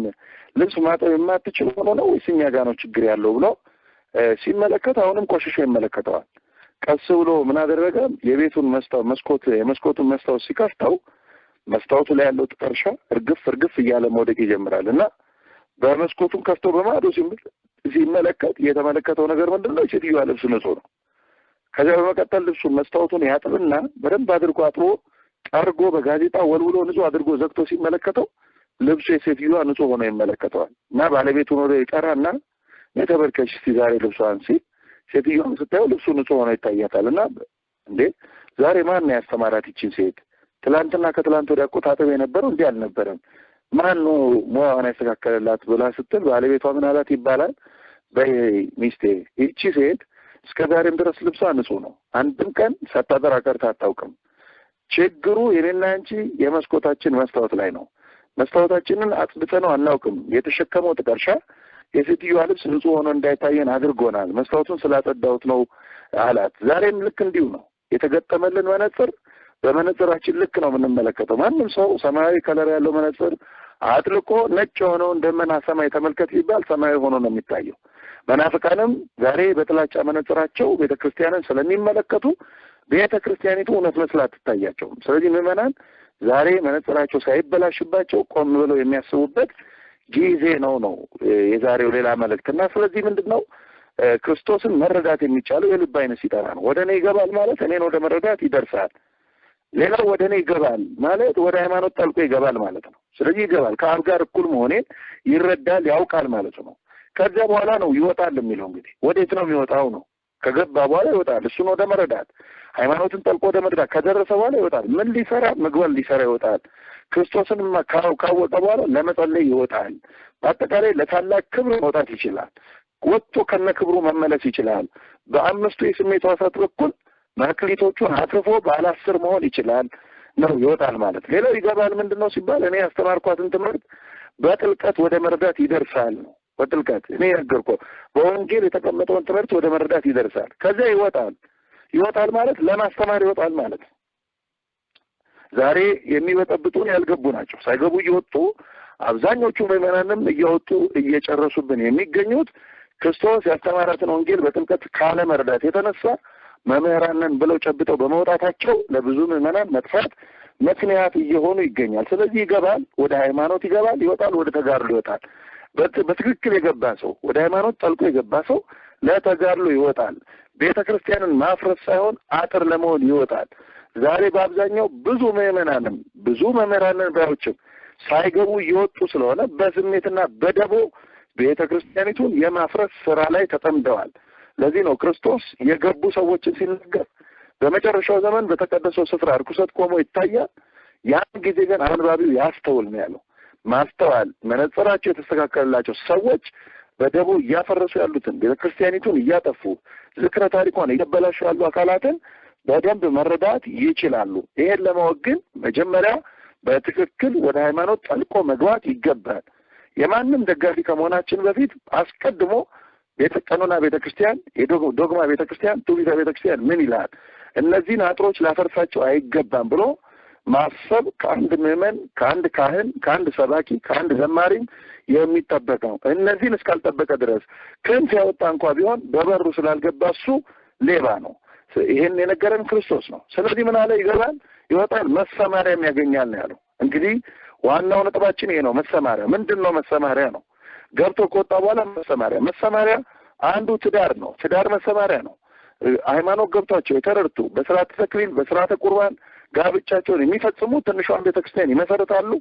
ልብስ ማጠብ የማትችል ሆኖ ነው ወይስ እኛ ጋር ነው ችግር ያለው ብሎ ሲመለከት አሁንም ቆሽሾ ይመለከተዋል። ቀስ ብሎ ምን አደረገ? የቤቱን የመስኮቱን መስታወት ሲከፍተው መስታወቱ ላይ ያለው ጥቀርሻ እርግፍ እያለ መውደቅ ይጀምራል። እና በመስኮቱን ከፍቶ በማዶ ሲመለከት የተመለከተው ነገር ምንድን ነው? ሴትዮዋ ልብስ ንጹህ ነው። ከዚያ በመቀጠል ልብሱን መስታወቱን ያጥብና በደንብ አድርጎ አጥቦ ጠርጎ በጋዜጣ ወልውሎ ንጹህ አድርጎ ዘግቶ ሲመለከተው ልብሱ የሴትዮዋ ንጹህ ሆኖ ይመለከተዋል። እና ባለቤቱን ወደ ይጠራና የተበርከሽ እስቲ ዛሬ ልብሷን ሲል ሴትዮዋን ስታየው ልብሱ ንጹህ ሆኖ ይታያታል። እና እንዴ ዛሬ ማን ያስተማራት ይችን ሴት? ትላንትና ከትላንት ወዲያ እኮ ታጥብ የነበረው እንዲህ አልነበረም፣ ማን ነው ሙያዋን ያስተካከለላት ብላ ስትል ባለቤቷ ምን አላት ይባላል? በሚስቴ ይቺ ሴት እስከ ዛሬም ድረስ ልብሷ ንጹህ ነው፣ አንድም ቀን ሳታጠራ ቀርታ አታውቅም። ችግሩ የኔና አንቺ የመስኮታችን መስታወት ላይ ነው። መስታወታችንን አጽድተነው አናውቅም። የተሸከመው ጥቀርሻ የሴትዮዋ ልብስ ንጹህ ሆኖ እንዳይታየን አድርጎናል። መስታወቱን ስላጸዳሁት ነው አላት። ዛሬም ልክ እንዲሁ ነው። የተገጠመልን መነጽር በመነጽራችን ልክ ነው የምንመለከተው። ማንም ሰው ሰማያዊ ከለር ያለው መነጽር አጥልቆ ነጭ የሆነውን ደመና ሰማይ ተመልከት ቢባል ሰማያዊ ሆኖ ነው የሚታየው። መናፍቃንም ዛሬ በጥላቻ መነጽራቸው ቤተክርስቲያንን ስለሚመለከቱ ቤተክርስቲያኒቱ እውነት መስላ አትታያቸውም። ስለዚህ ምዕመናን ዛሬ መነጽራቸው ሳይበላሽባቸው ቆም ብለው የሚያስቡበት ጊዜ ነው የዛሬው ሌላ መልእክትና ስለዚህ ምንድነው ክርስቶስን መረዳት የሚቻለው የልብ አይነ ሲጠራ ነው። ወደ እኔ ይገባል ማለት እኔን ወደ መረዳት ይደርሳል። ሌላው ወደ እኔ ይገባል ማለት ወደ ሃይማኖት ጠልቆ ይገባል ማለት ነው። ስለዚህ ይገባል ከአብ ጋር እኩል መሆኔን ይረዳል፣ ያውቃል ማለት ነው። ከዚያ በኋላ ነው ይወጣል የሚለው። እንግዲህ ወዴት ነው የሚወጣው ነው? ከገባ በኋላ ይወጣል። እሱን ወደ መረዳት ሃይማኖትን ጠልቆ ወደ መረዳት ከደረሰ በኋላ ይወጣል። ምን ሊሰራ? ምግባር ሊሰራ ይወጣል። ክርስቶስን ካወቀ በኋላ ለመጸለይ ይወጣል። በአጠቃላይ ለታላቅ ክብር መውጣት ይችላል። ወጥቶ ከነ ክብሩ መመለስ ይችላል። በአምስቱ የስሜት ሕዋሳት በኩል መክሊቶቹን አትርፎ ባለ 10 መሆን ይችላል ነው ይወጣል ማለት። ሌላው ይገባል ምንድነው ሲባል እኔ ያስተማርኳትን ትምህርት በጥልቀት ወደ መረዳት ይደርሳል ነው። በጥልቀት እኔ ነገርኩ በወንጌል የተቀመጠውን ትምህርት ወደ መረዳት ይደርሳል። ከዚያ ይወጣል ማለት ለማስተማር ይወጣል ማለት። ዛሬ የሚበጠብጡን ያልገቡ ናቸው። ሳይገቡ እየወጡ አብዛኞቹ ምዕመናንም እየወጡ እየጨረሱብን የሚገኙት ክርስቶስ ያስተማራትን ወንጌል በጥልቀት ካለ መረዳት የተነሳ መምህራንን ብለው ጨብጠው በመውጣታቸው ለብዙ ምዕመናን መጥፋት ምክንያት እየሆኑ ይገኛል። ስለዚህ ይገባል፣ ወደ ሃይማኖት ይገባል፣ ይወጣል፣ ወደ ተጋድሎ ይወጣል። በትክክል የገባ ሰው ወደ ሃይማኖት ጠልቆ የገባ ሰው ለተጋድሎ ይወጣል። ቤተ ክርስቲያንን ማፍረስ ሳይሆን አጥር ለመሆን ይወጣል። ዛሬ በአብዛኛው ብዙ ምዕመናንም ብዙ መምህራንን ባዮችም ሳይገቡ እየወጡ ስለሆነ በስሜትና በደቦ ቤተ ክርስቲያኒቱን የማፍረስ ስራ ላይ ተጠምደዋል። ለዚህ ነው ክርስቶስ የገቡ ሰዎችን ሲናገር በመጨረሻው ዘመን በተቀደሰው ስፍራ ርኩሰት ቆሞ ይታያል፣ ያን ጊዜ ግን አንባቢው ያስተውል ነው ያለው። ማስተዋል መነጽራቸው የተስተካከለላቸው ሰዎች በደቦ እያፈረሱ ያሉትን ቤተ ክርስቲያኒቱን እያጠፉ ዝክረ ታሪኳን እያበላሹ ያሉ አካላትን በደንብ መረዳት ይችላሉ። ይሄን ለማወቅ ግን መጀመሪያ በትክክል ወደ ሃይማኖት ጠልቆ መግባት ይገባል። የማንም ደጋፊ ከመሆናችን በፊት አስቀድሞ ቀኖና ቤተክርስቲያን፣ የዶግማ ቤተክርስቲያን፣ ትውፊተ ቤተክርስቲያን ምን ይላል፣ እነዚህን አጥሮች ላፈርሳቸው አይገባም ብሎ ማሰብ ከአንድ ምዕመን፣ ከአንድ ካህን፣ ከአንድ ሰባኪ፣ ከአንድ ዘማሪም የሚጠበቅ ነው። እነዚህን እስካልጠበቀ ድረስ ክንፍ ያወጣ እንኳ ቢሆን በበሩ ስላልገባ እሱ ሌባ ነው። ይሄን የነገረን ክርስቶስ ነው። ስለዚህ ምን አለ? ይገባል፣ ይወጣል፣ መሰማሪያም ያገኛል ነው ያለው። እንግዲህ ዋናው ነጥባችን ይሄ ነው። መሰማሪያ ምንድን ነው? መሰማሪያ ነው። ገብቶ ከወጣ በኋላ መሰማሪያ አንዱ ትዳር ነው። ትዳር መሰማሪያ ነው። ሃይማኖት ገብቷቸው የተረድቱ በስርዓተ ተክሊል በስርዓተ ቁርባን ጋብቻቸውን የሚፈጽሙ ትንሿን ቤተክርስቲያን ይመሰርታሉ።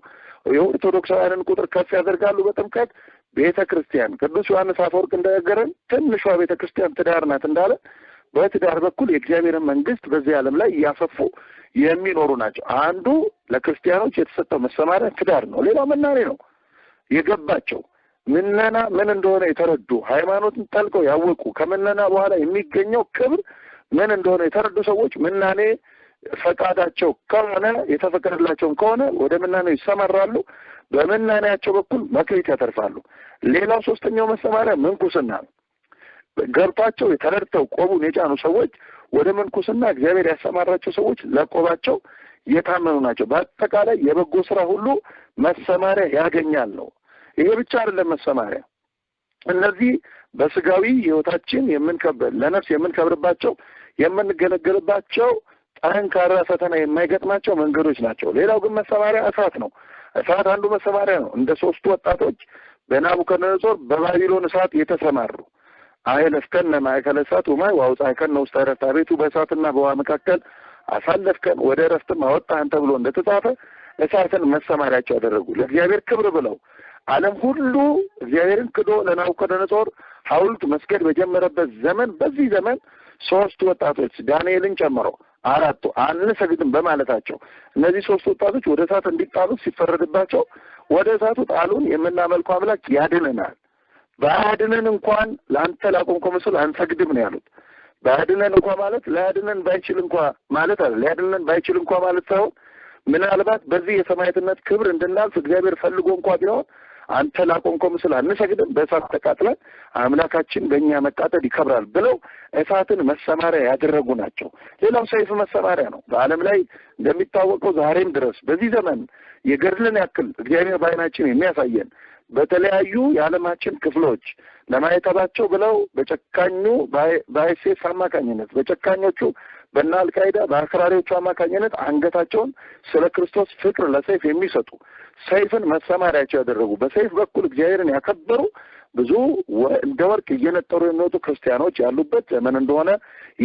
የኦርቶዶክሳውያንን ቁጥር ከፍ ያደርጋሉ። በጥምቀት ቤተክርስቲያን ቅዱስ ዮሐንስ አፈወርቅ እንደነገረን ትንሿ ቤተክርስቲያን ትዳር ናት እንዳለ በትዳር በኩል የእግዚአብሔርን መንግስት በዚህ ዓለም ላይ እያሰፉ የሚኖሩ ናቸው። አንዱ ለክርስቲያኖች የተሰጠው መሰማሪያ ትዳር ነው። ሌላው ምናኔ ነው። የገባቸው ምነና ምን እንደሆነ የተረዱ ሃይማኖትን ጠልቀው ያወቁ ከምነና በኋላ የሚገኘው ክብር ምን እንደሆነ የተረዱ ሰዎች ምናኔ ፈቃዳቸው ከሆነ የተፈቀደላቸውም ከሆነ ወደ ምናኔ ይሰማራሉ። በምናኔያቸው በኩል መክሊት ያተርፋሉ። ሌላው ሶስተኛው መሰማሪያ ምንኩስና ነው። ገብቷቸው የተረድተው ቆቡን የጫኑ ሰዎች ወደ ምንኩስና እግዚአብሔር ያሰማራቸው ሰዎች ለቆባቸው የታመኑ ናቸው። በአጠቃላይ የበጎ ስራ ሁሉ መሰማሪያ ያገኛል ነው። ይሄ ብቻ አይደለም መሰማሪያ። እነዚህ በስጋዊ ህይወታችን ለነፍስ የምንከብርባቸው የምንገለገልባቸው ጠንካራ ፈተና የማይገጥማቸው መንገዶች ናቸው። ሌላው ግን መሰማሪያ እሳት ነው። እሳት አንዱ መሰማሪያ ነው። እንደ ሶስቱ ወጣቶች በናቡከደነጾር በባቢሎን እሳት የተሰማሩ አይለፍከን ማእከለ እሳት ወማይ ወአውጻእከነ ውስተ ዕረፍት፣ አቤቱ በእሳትና በውሃ መካከል አሳለፍከን ወደ ዕረፍትም አወጣህን ተብሎ እንደተጻፈ እሳትን መሰማሪያቸው ያደረጉ ለእግዚአብሔር ክብር ብለው ዓለም ሁሉ እግዚአብሔርን ክዶ ለናቡከደነጾር ሐውልት መስገድ በጀመረበት ዘመን በዚህ ዘመን ሶስት ወጣቶች ዳንኤልን ጨምሮ አራቱ አንሰግድም በማለታቸው እነዚህ ሶስት ወጣቶች ወደ እሳት እንዲጣሉ ሲፈረድባቸው ወደ እሳቱ ጣሉን። የምናመልከው አምላክ ያድነናል፣ ባያድነን እንኳን ለአንተ ላቆምከው ምስል አንሰግድም ነው ያሉት። ባያድነን እንኳን ማለት ላያድነን ባይችል እንኳን ማለት አይደል። ሊያድነን ባይችል እንኳን ማለት ሳይሆን ምናልባት በዚህ የሰማዕትነት ክብር እንድናልፍ እግዚአብሔር ፈልጎ እንኳን ቢሆን አንተ ላቆምከው ምስል አንሰግድም፣ በእሳት ተቃጥለን አምላካችን በእኛ መቃጠል ይከብራል ብለው እሳትን መሰማሪያ ያደረጉ ናቸው። ሌላው ሰይፍ መሰማሪያ ነው። በዓለም ላይ እንደሚታወቀው ዛሬም ድረስ በዚህ ዘመን የገድልን ያክል እግዚአብሔር በዓይናችን የሚያሳየን በተለያዩ የዓለማችን ክፍሎች ለማየታቸው ብለው በጨካኙ በአይሴስ አማካኝነት በጨካኞቹ በእነ አልቃይዳ በአክራሪዎቹ አማካኝነት አንገታቸውን ስለ ክርስቶስ ፍቅር ለሰይፍ የሚሰጡ ሰይፍን መሰማሪያቸው ያደረጉ በሰይፍ በኩል እግዚአብሔርን ያከበሩ ብዙ እንደ ወርቅ እየነጠሩ የሚወጡ ክርስቲያኖች ያሉበት ዘመን እንደሆነ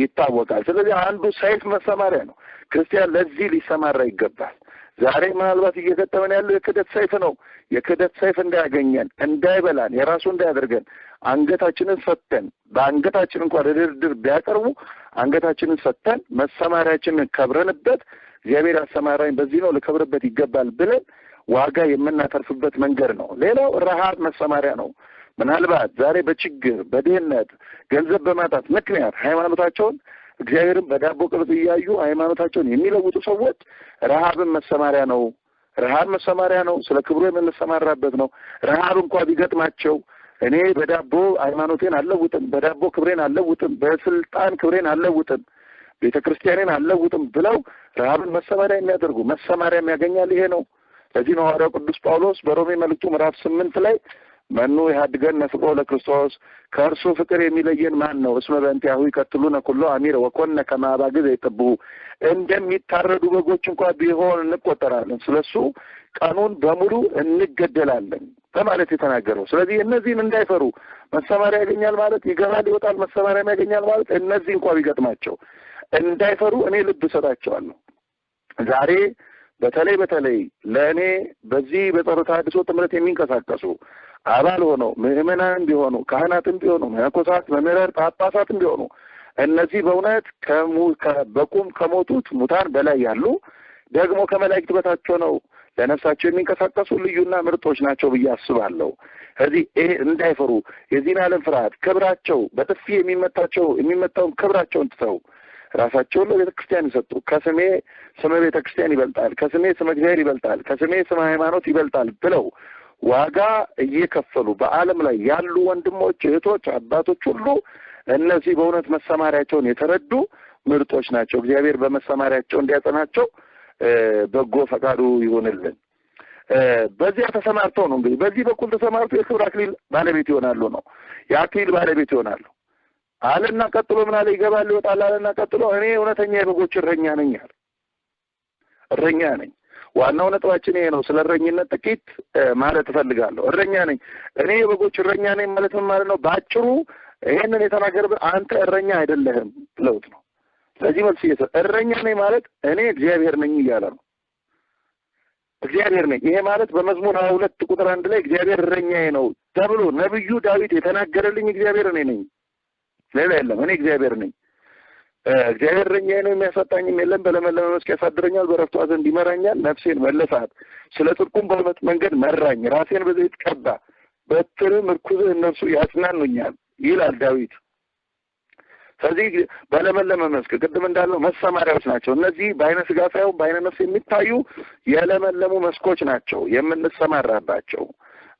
ይታወቃል። ስለዚህ አንዱ ሰይፍ መሰማሪያ ነው። ክርስቲያን ለዚህ ሊሰማራ ይገባል። ዛሬ ምናልባት እየገጠመን ያለው የክደት ሰይፍ ነው። የክደት ሰይፍ እንዳያገኘን እንዳይበላን የራሱ እንዳያደርገን አንገታችንን ሰጥተን በአንገታችን እንኳን ድርድር ቢያቀርቡ አንገታችንን ሰጥተን መሰማሪያችንን ከብረንበት እግዚአብሔር አሰማራኝ በዚህ ነው ልከብርበት ይገባል ብለን ዋጋ የምናተርፍበት መንገድ ነው። ሌላው ረሃብ መሰማሪያ ነው። ምናልባት ዛሬ በችግር በድህነት ገንዘብ በማጣት ምክንያት ሃይማኖታቸውን እግዚአብሔርን በዳቦ ቅርጽ እያዩ ሃይማኖታቸውን የሚለውጡ ሰዎች ረሃብን መሰማሪያ ነው። ረሃብ መሰማሪያ ነው። ስለ ክብሩ የምንሰማራበት ነው። ረሃብ እንኳን ቢገጥማቸው እኔ በዳቦ ሃይማኖቴን አልለውጥም፣ በዳቦ ክብሬን አልለውጥም፣ በስልጣን ክብሬን አልለውጥም፣ ቤተክርስቲያኔን አልለውጥም ብለው ረሃብን መሰማሪያ የሚያደርጉ መሰማሪያም ያገኛል። ይሄ ነው። ለዚህ ነው ሐዋርያው ቅዱስ ጳውሎስ በሮሜ መልእክቱ ምዕራፍ 8 ላይ መኑ ይሃድገነ ፍቅሮ ለክርስቶስ ከእርሱ ፍቅር የሚለየን ማን ነው? እስመ በእንቲአሁ ይቀትሉነ ኩሎ አሚረ ወኮነ ከመ አባግዕ ዘይጠብሑ፣ እንደሚታረዱ በጎች እንኳን ቢሆን እንቆጠራለን፣ ስለሱ ቀኑን በሙሉ እንገደላለን በማለት የተናገረው። ስለዚህ እነዚህን እንዳይፈሩ መሰማሪያ ያገኛል ማለት ይገባል ይወጣል፣ መሰማሪያም ያገኛል ማለት እነዚህ እንኳን ቢገጥማቸው እንዳይፈሩ እኔ ልብ እሰጣቸዋለሁ። ዛሬ በተለይ ለእኔ በዚህ በጸረ ተሐድሶ ትምህርት የሚንቀሳቀሱ አባል ሆነው ምዕመናን ቢሆኑ ካህናትም ቢሆኑ መነኮሳት፣ መምህራን፣ ጳጳሳትም ቢሆኑ እነዚህ በእውነት በቁም ከሞቱት ሙታን በላይ ያሉ ደግሞ ከመላእክት በታች ሆነው ለነፍሳቸው የሚንቀሳቀሱ ልዩና ምርጦች ናቸው ብዬ አስባለሁ። ስለዚህ እንዳይፈሩ የዚህን ዓለም ፍርሃት ክብራቸው በጥፊ የሚመታውን ክብራቸውን ትተው ራሳቸውን ለቤተ ክርስቲያን ይሰጡ። ከስሜ ስመ ቤተ ክርስቲያን ይበልጣል፣ ከስሜ ስመ እግዚአብሔር ይበልጣል፣ ከስሜ ስመ ሃይማኖት ይበልጣል ብለው ዋጋ እየከፈሉ በዓለም ላይ ያሉ ወንድሞች፣ እህቶች፣ አባቶች ሁሉ እነዚህ በእውነት መሰማሪያቸውን የተረዱ ምርጦች ናቸው። እግዚአብሔር በመሰማሪያቸው እንዲያጸናቸው በጎ ፈቃዱ ይሆንልን። በዚያ ተሰማርተው ነው እንግዲህ በዚህ በኩል ተሰማርተው የክብር አክሊል ባለቤት ይሆናሉ ነው የአክሊል ባለቤት ይሆናሉ አለና ቀጥሎ ምን አለ? ይገባል ይወጣል አለና ቀጥሎ እኔ እውነተኛ የበጎች እረኛ ነኝ አለ። እረኛ ነኝ። ዋናው ነጥባችን ይሄ ነው። ስለ እረኝነት ጥቂት ማለት እፈልጋለሁ። እረኛ ነኝ። እኔ የበጎች እረኛ ነኝ ማለት ምን ማለት ነው? ባጭሩ ይሄንን የተናገረበት አንተ እረኛ አይደለህም ብለውት ነው። ስለዚህ መልስ እረኛ ነኝ ማለት እኔ እግዚአብሔር ነኝ እያለ ነው። እግዚአብሔር ነኝ። ይሄ ማለት በመዝሙር 22 ቁጥር 1 ላይ እግዚአብሔር እረኛዬ ነው ተብሎ ነብዩ ዳዊት የተናገረልኝ እግዚአብሔር እኔ ነኝ፣ ሌላ የለም። እኔ እግዚአብሔር ነኝ። እግዚአብሔር እረኛዬ ነው፣ የሚያሳጣኝም የለም። በለመለመ መስክ ያሳድረኛል፣ በዕረፍቱ ዘንድ ይመራኛል። ነፍሴን መለሳት፣ ስለ ጽድቁም በእውነት መንገድ መራኝ። ራሴን በዘይት ቀባ፣ በትርህ ምርኩዝህ እነርሱ ያጽናኑኛል ይላል ዳዊት። ስለዚህ በለመለመ መስክ ቅድም እንዳለው መሰማሪያዎች ናቸው። እነዚህ በአይነ ስጋ ሳይሆን በአይነ ነፍስ የሚታዩ የለመለሙ መስኮች ናቸው የምንሰማራባቸው፣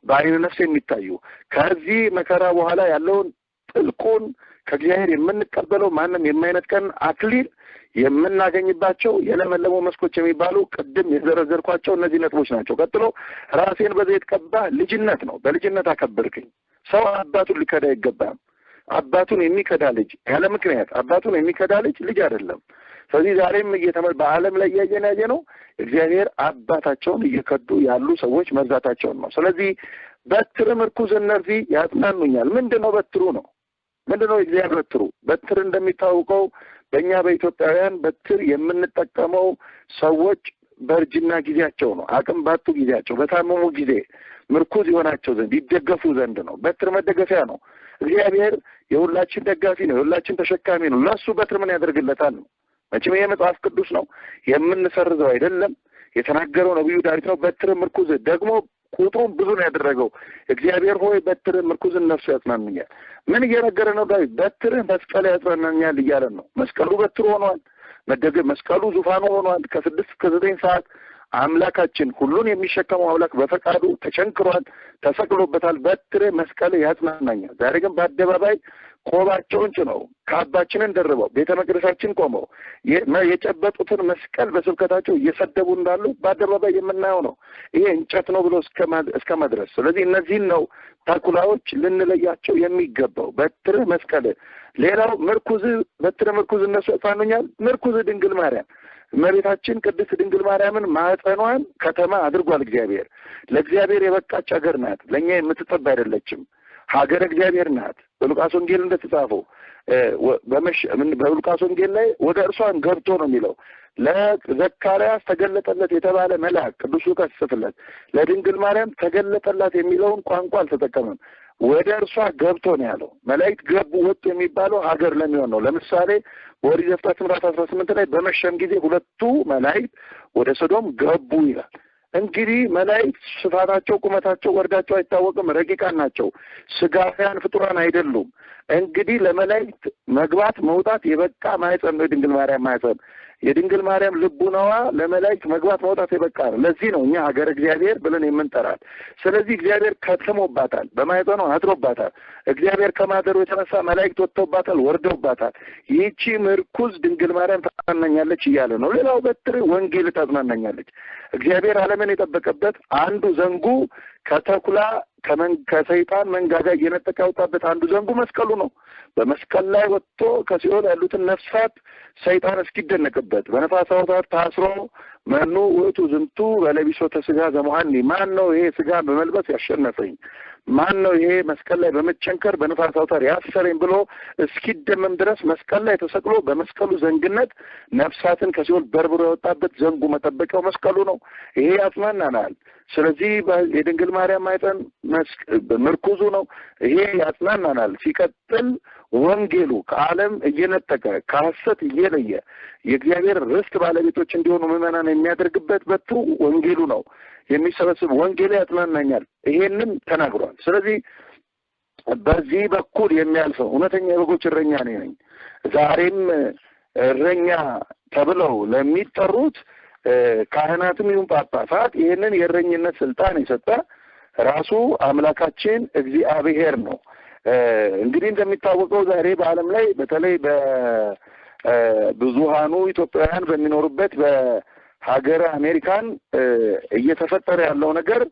በአይነ ነፍስ የሚታዩ ከዚህ መከራ በኋላ ያለውን ጥልቁን ከእግዚአብሔር የምንቀበለው ማንም የማይነጥቀን አክሊል የምናገኝባቸው የለመለሙ መስኮች የሚባሉ ቅድም የዘረዘርኳቸው እነዚህ ነጥቦች ናቸው። ቀጥሎ ራሴን በዘይት ቀባ፣ ልጅነት ነው። በልጅነት አከበርክኝ። ሰው አባቱን ሊከዳ አይገባም። አባቱን የሚከዳ ልጅ ያለ ምክንያት አባቱን የሚከዳ ልጅ አይደለም። ስለዚህ ዛሬም በዓለም ላይ ያየ ነው እግዚአብሔር አባታቸውን እየከዱ ያሉ ሰዎች መብዛታቸውን ነው። ስለዚህ በትር ምርኩዝ እነዚህ ያጽናኑኛል። ምንድነው በትሩ ነው? ምንድነው እግዚአብሔር በትሩ? በትር እንደሚታወቀው በእኛ በኢትዮጵያውያን በትር የምንጠቀመው ሰዎች በእርጅና ጊዜያቸው ነው። አቅም ባጡ ጊዜያቸው፣ በታመሙ ጊዜ ምርኩዝ ይሆናቸው ዘንድ ይደገፉ ዘንድ ነው። በትር መደገፊያ ነው። እግዚአብሔር የሁላችን ደጋፊ ነው፣ የሁላችን ተሸካሚ ነው። ለሱ በትር ምን ያደርግለታል ነው። መቼም ይሄ መጽሐፍ ቅዱስ ነው፣ የምንሰርዘው አይደለም። የተናገረው ነብዩ ዳዊት ነው። በትር ምርኩዝ ደግሞ ቁጥሩን ብዙ ነው ያደረገው። እግዚአብሔር ሆይ በትር ምርኩዝ እነርሱ ያጽናኑኛል። ምን እየነገረ ነው ዳዊት? በትር መስቀል ያጽናናኛል እያለን ነው። መስቀሉ በትር ሆኗል። መስቀሉ ዙፋኑ ሆኗል። ከ6 እስከ 9 ሰዓት አምላካችን ሁሉን የሚሸከመው አምላክ በፈቃዱ ተቸንክሯል፣ ተሰቅሎበታል። በትር መስቀል ያጽናናኛል። ዛሬ ግን በአደባባይ ቆባቸውን ጭነው ካባችንን ደርበው ቤተ መቅደሳችን ቆመው የጨበጡትን መስቀል በስብከታቸው እየሰደቡ እንዳሉ በአደባባይ የምናየው ነው። ይሄ እንጨት ነው ብሎ እስከ መድረስ። ስለዚህ እነዚህን ነው ተኩላዎች ልንለያቸው የሚገባው። በትር መስቀል። ሌላው ምርኩዝ፣ በትር ምርኩዝ እነሱ ያጽናኑኛል። ምርኩዝ ድንግል ማርያም እመቤታችን ቅድስት ድንግል ማርያምን ማኅፀኗን ከተማ አድርጓል እግዚአብሔር። ለእግዚአብሔር የበቃች ሀገር ናት። ለእኛ የምትጠባ አይደለችም። ሀገረ እግዚአብሔር ናት። በሉቃስ ወንጌል እንደተጻፈው በሉቃስ ወንጌል ላይ ወደ እርሷን ገብቶ ነው የሚለው። ለዘካርያስ ተገለጠለት የተባለ መልአክ ቅዱስ ሉቃስ ሲጽፍለት ለድንግል ማርያም ተገለጠላት የሚለውን ቋንቋ አልተጠቀመም። ወደ እርሷ ገብቶ ነው ያለው። መላእክት ገቡ ወጡ የሚባለው ሀገር ለሚሆን ነው። ለምሳሌ በኦሪት ዘፍጥረት ምዕራፍ 18 ላይ በመሸም ጊዜ 2 መላእክት ወደ ሶዶም ገቡ ይላል። እንግዲህ መላእክት ስፋታቸው፣ ቁመታቸው፣ ወርዳቸው አይታወቅም። ረቂቃን ናቸው። ስጋውያን ፍጡራን አይደሉም። እንግዲህ ለመላእክት መግባት መውጣት የበቃ ማኅፀን ነው የድንግል ማርያም ማኅፀን። የድንግል ማርያም ልቡናዋ ለመላእክት መግባት መውጣት የበቃ ነው። ለዚህ ነው እኛ ሀገረ እግዚአብሔር ብለን የምንጠራል። ስለዚህ እግዚአብሔር ከትሞባታል፣ በማኅፀኗ አድሮባታል። እግዚአብሔር ከማደሩ የተነሳ መላእክት ወጥተውባታል፣ ወርደውባታል። ይህቺ ምርኩዝ ድንግል ማርያም ታጽናናኛለች እያለ ነው። ሌላው በትር ወንጌል ታጽናናኛለች። እግዚአብሔር ዓለምን የጠበቀበት አንዱ ዘንጉ ከተኩላ ከሰይጣን መንጋጋ እየነጠቀ ያወጣበት አንዱ ዘንጉ መስቀሉ ነው። በመስቀል ላይ ወጥቶ ከሲኦል ያሉትን ነፍሳት ሰይጣን እስኪደነቅበት በነፋስ አውታር ታስሮ መኑ ውእቱ ዝንቱ በለቢሶተ ሥጋ ዘመሐኒ፣ ማን ነው ይሄ ሥጋ በመልበስ ያሸነፈኝ? ማን ነው ይሄ መስቀል ላይ በመቸንከር በነፋስ አውታር ያሰረኝ ብሎ እስኪደመም ድረስ መስቀል ላይ ተሰቅሎ በመስቀሉ ዘንግነት ነፍሳትን ከሲኦል በርብሮ ያወጣበት ዘንጉ መጠበቂያው መስቀሉ ነው። ይሄ ያጽናናናል። ስለዚህ የድንግል ማርያም ማኅፀን ምርኩዙ ነው። ይሄ ያጽናናናል። ሲቀጥል ወንጌሉ ከዓለም እየነጠቀ ከሐሰት እየለየ የእግዚአብሔር ርስት ባለቤቶች እንዲሆኑ ምዕመናን የሚያደርግበት በትሩ ወንጌሉ ነው። የሚሰበስብ ወንጌል ያጽናናኛል። ይሄንን ተናግሯል። ስለዚህ በዚህ በኩል የሚያልፈው እውነተኛ የበጎች እረኛ ነኝ። ዛሬም እረኛ ተብለው ለሚጠሩት ካህናትም ይሁን ጳጳሳት ይህንን የእረኝነት ስልጣን የሰጠ ራሱ አምላካችን እግዚአብሔር ነው። እንግዲህ እንደሚታወቀው ዛሬ በዓለም ላይ በተለይ በብዙሃኑ ኢትዮጵያውያን በሚኖሩበት በሀገረ አሜሪካን እየተፈጠረ ያለው ነገር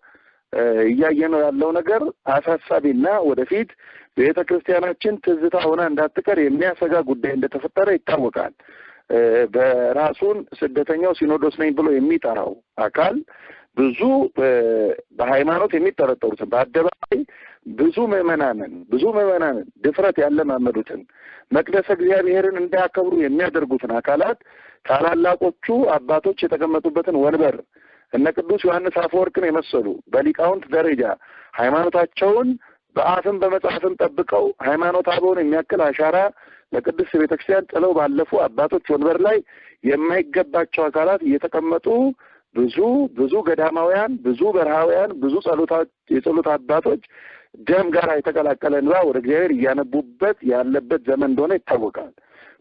እያየነው ያለው ነገር አሳሳቢና ወደፊት ቤተ ክርስቲያናችን ትዝታ ሆና እንዳትቀር የሚያሰጋ ጉዳይ እንደተፈጠረ ይታወቃል። በራሱን ስደተኛው ሲኖዶስ ነኝ ብሎ የሚጠራው አካል ብዙ በሃይማኖት የሚጠረጠሩትን በአደባባይ ብዙ ምዕመናንን ድፍረት ያለማመዱትን መቅደሰ እግዚአብሔርን እንዳያከብሩ የሚያደርጉትን አካላት ታላላቆቹ አባቶች የተቀመጡበትን ወንበር እነ ቅዱስ ዮሐንስ አፈወርቅን የመሰሉ በሊቃውንት ደረጃ ሃይማኖታቸውን በአፍም በመጽሐፍም ጠብቀው ሃይማኖት አበውን የሚያክል አሻራ ለቅዱስ ቤተክርስቲያን ጥለው ባለፉ አባቶች ወንበር ላይ የማይገባቸው አካላት እየተቀመጡ ብዙ ገዳማውያን፣ ብዙ በረሃውያን፣ ብዙ የጸሎት አባቶች ደም ጋር የተቀላቀለ እንባ ወደ እግዚአብሔር እያነቡበት ያለበት ዘመን እንደሆነ ይታወቃል።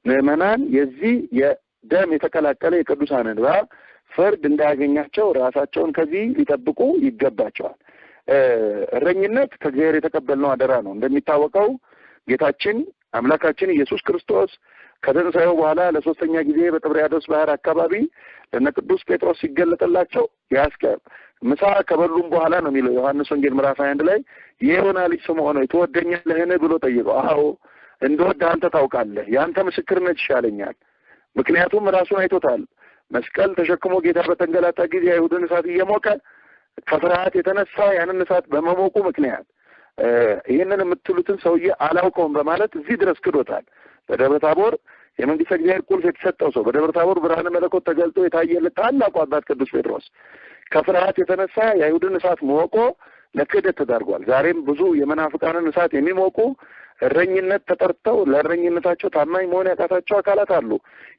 ምዕመናን የዚህ የደም የተቀላቀለ የቅዱሳን እንባ ፍርድ እንዳያገኛቸው ራሳቸውን ከዚህ ሊጠብቁ ይገባቸዋል። እረኝነት ከእግዚአብሔር የተቀበልነው አደራ ነው። እንደሚታወቀው ጌታችን አምላካችን ኢየሱስ ክርስቶስ ከትንሣኤው በኋላ ለሶስተኛ ጊዜ በጥብርያዶስ ባህር አካባቢ ለነ ቅዱስ ጴጥሮስ ሲገለጥላቸው ምሳ ከበሉም በኋላ ነው የሚለው ዮሐንስ ወንጌል ምዕራፍ 21 ላይ የዮና ልጅ ስምዖን ሆይ ትወደኛለህን ብሎ ጠይቀው። አዎ እንደወደ አንተ ታውቃለህ፣ የአንተ ምስክርነት ይሻለኛል። ምክንያቱም ራሱን አይቶታል። መስቀል ተሸክሞ ጌታ በተንገላታ ጊዜ አይሁድን እሳት እየሞቀ ከፍርሃት የተነሳ ያንን እሳት በመሞቁ ምክንያት ይህንን የምትሉትን ሰውዬ አላውቀውም በማለት እዚህ ድረስ ክዶታል። በደብረ ታቦር የመንግስተ እግዚአብሔር ቁልፍ የተሰጠው ሰው በደብረ ታቦር ብርሃነ መለኮት ተገልጦ የታየለት ታላቁ አባት ቅዱስ ጴጥሮስ ከፍርሃት የተነሳ የአይሁድን እሳት ሞቆ ለክህደት ተዳርጓል። ዛሬም ብዙ የመናፍቃንን እሳት የሚሞቁ እረኝነት ተጠርተው ለእረኝነታቸው ታማኝ መሆን ያቃታቸው አካላት አሉ።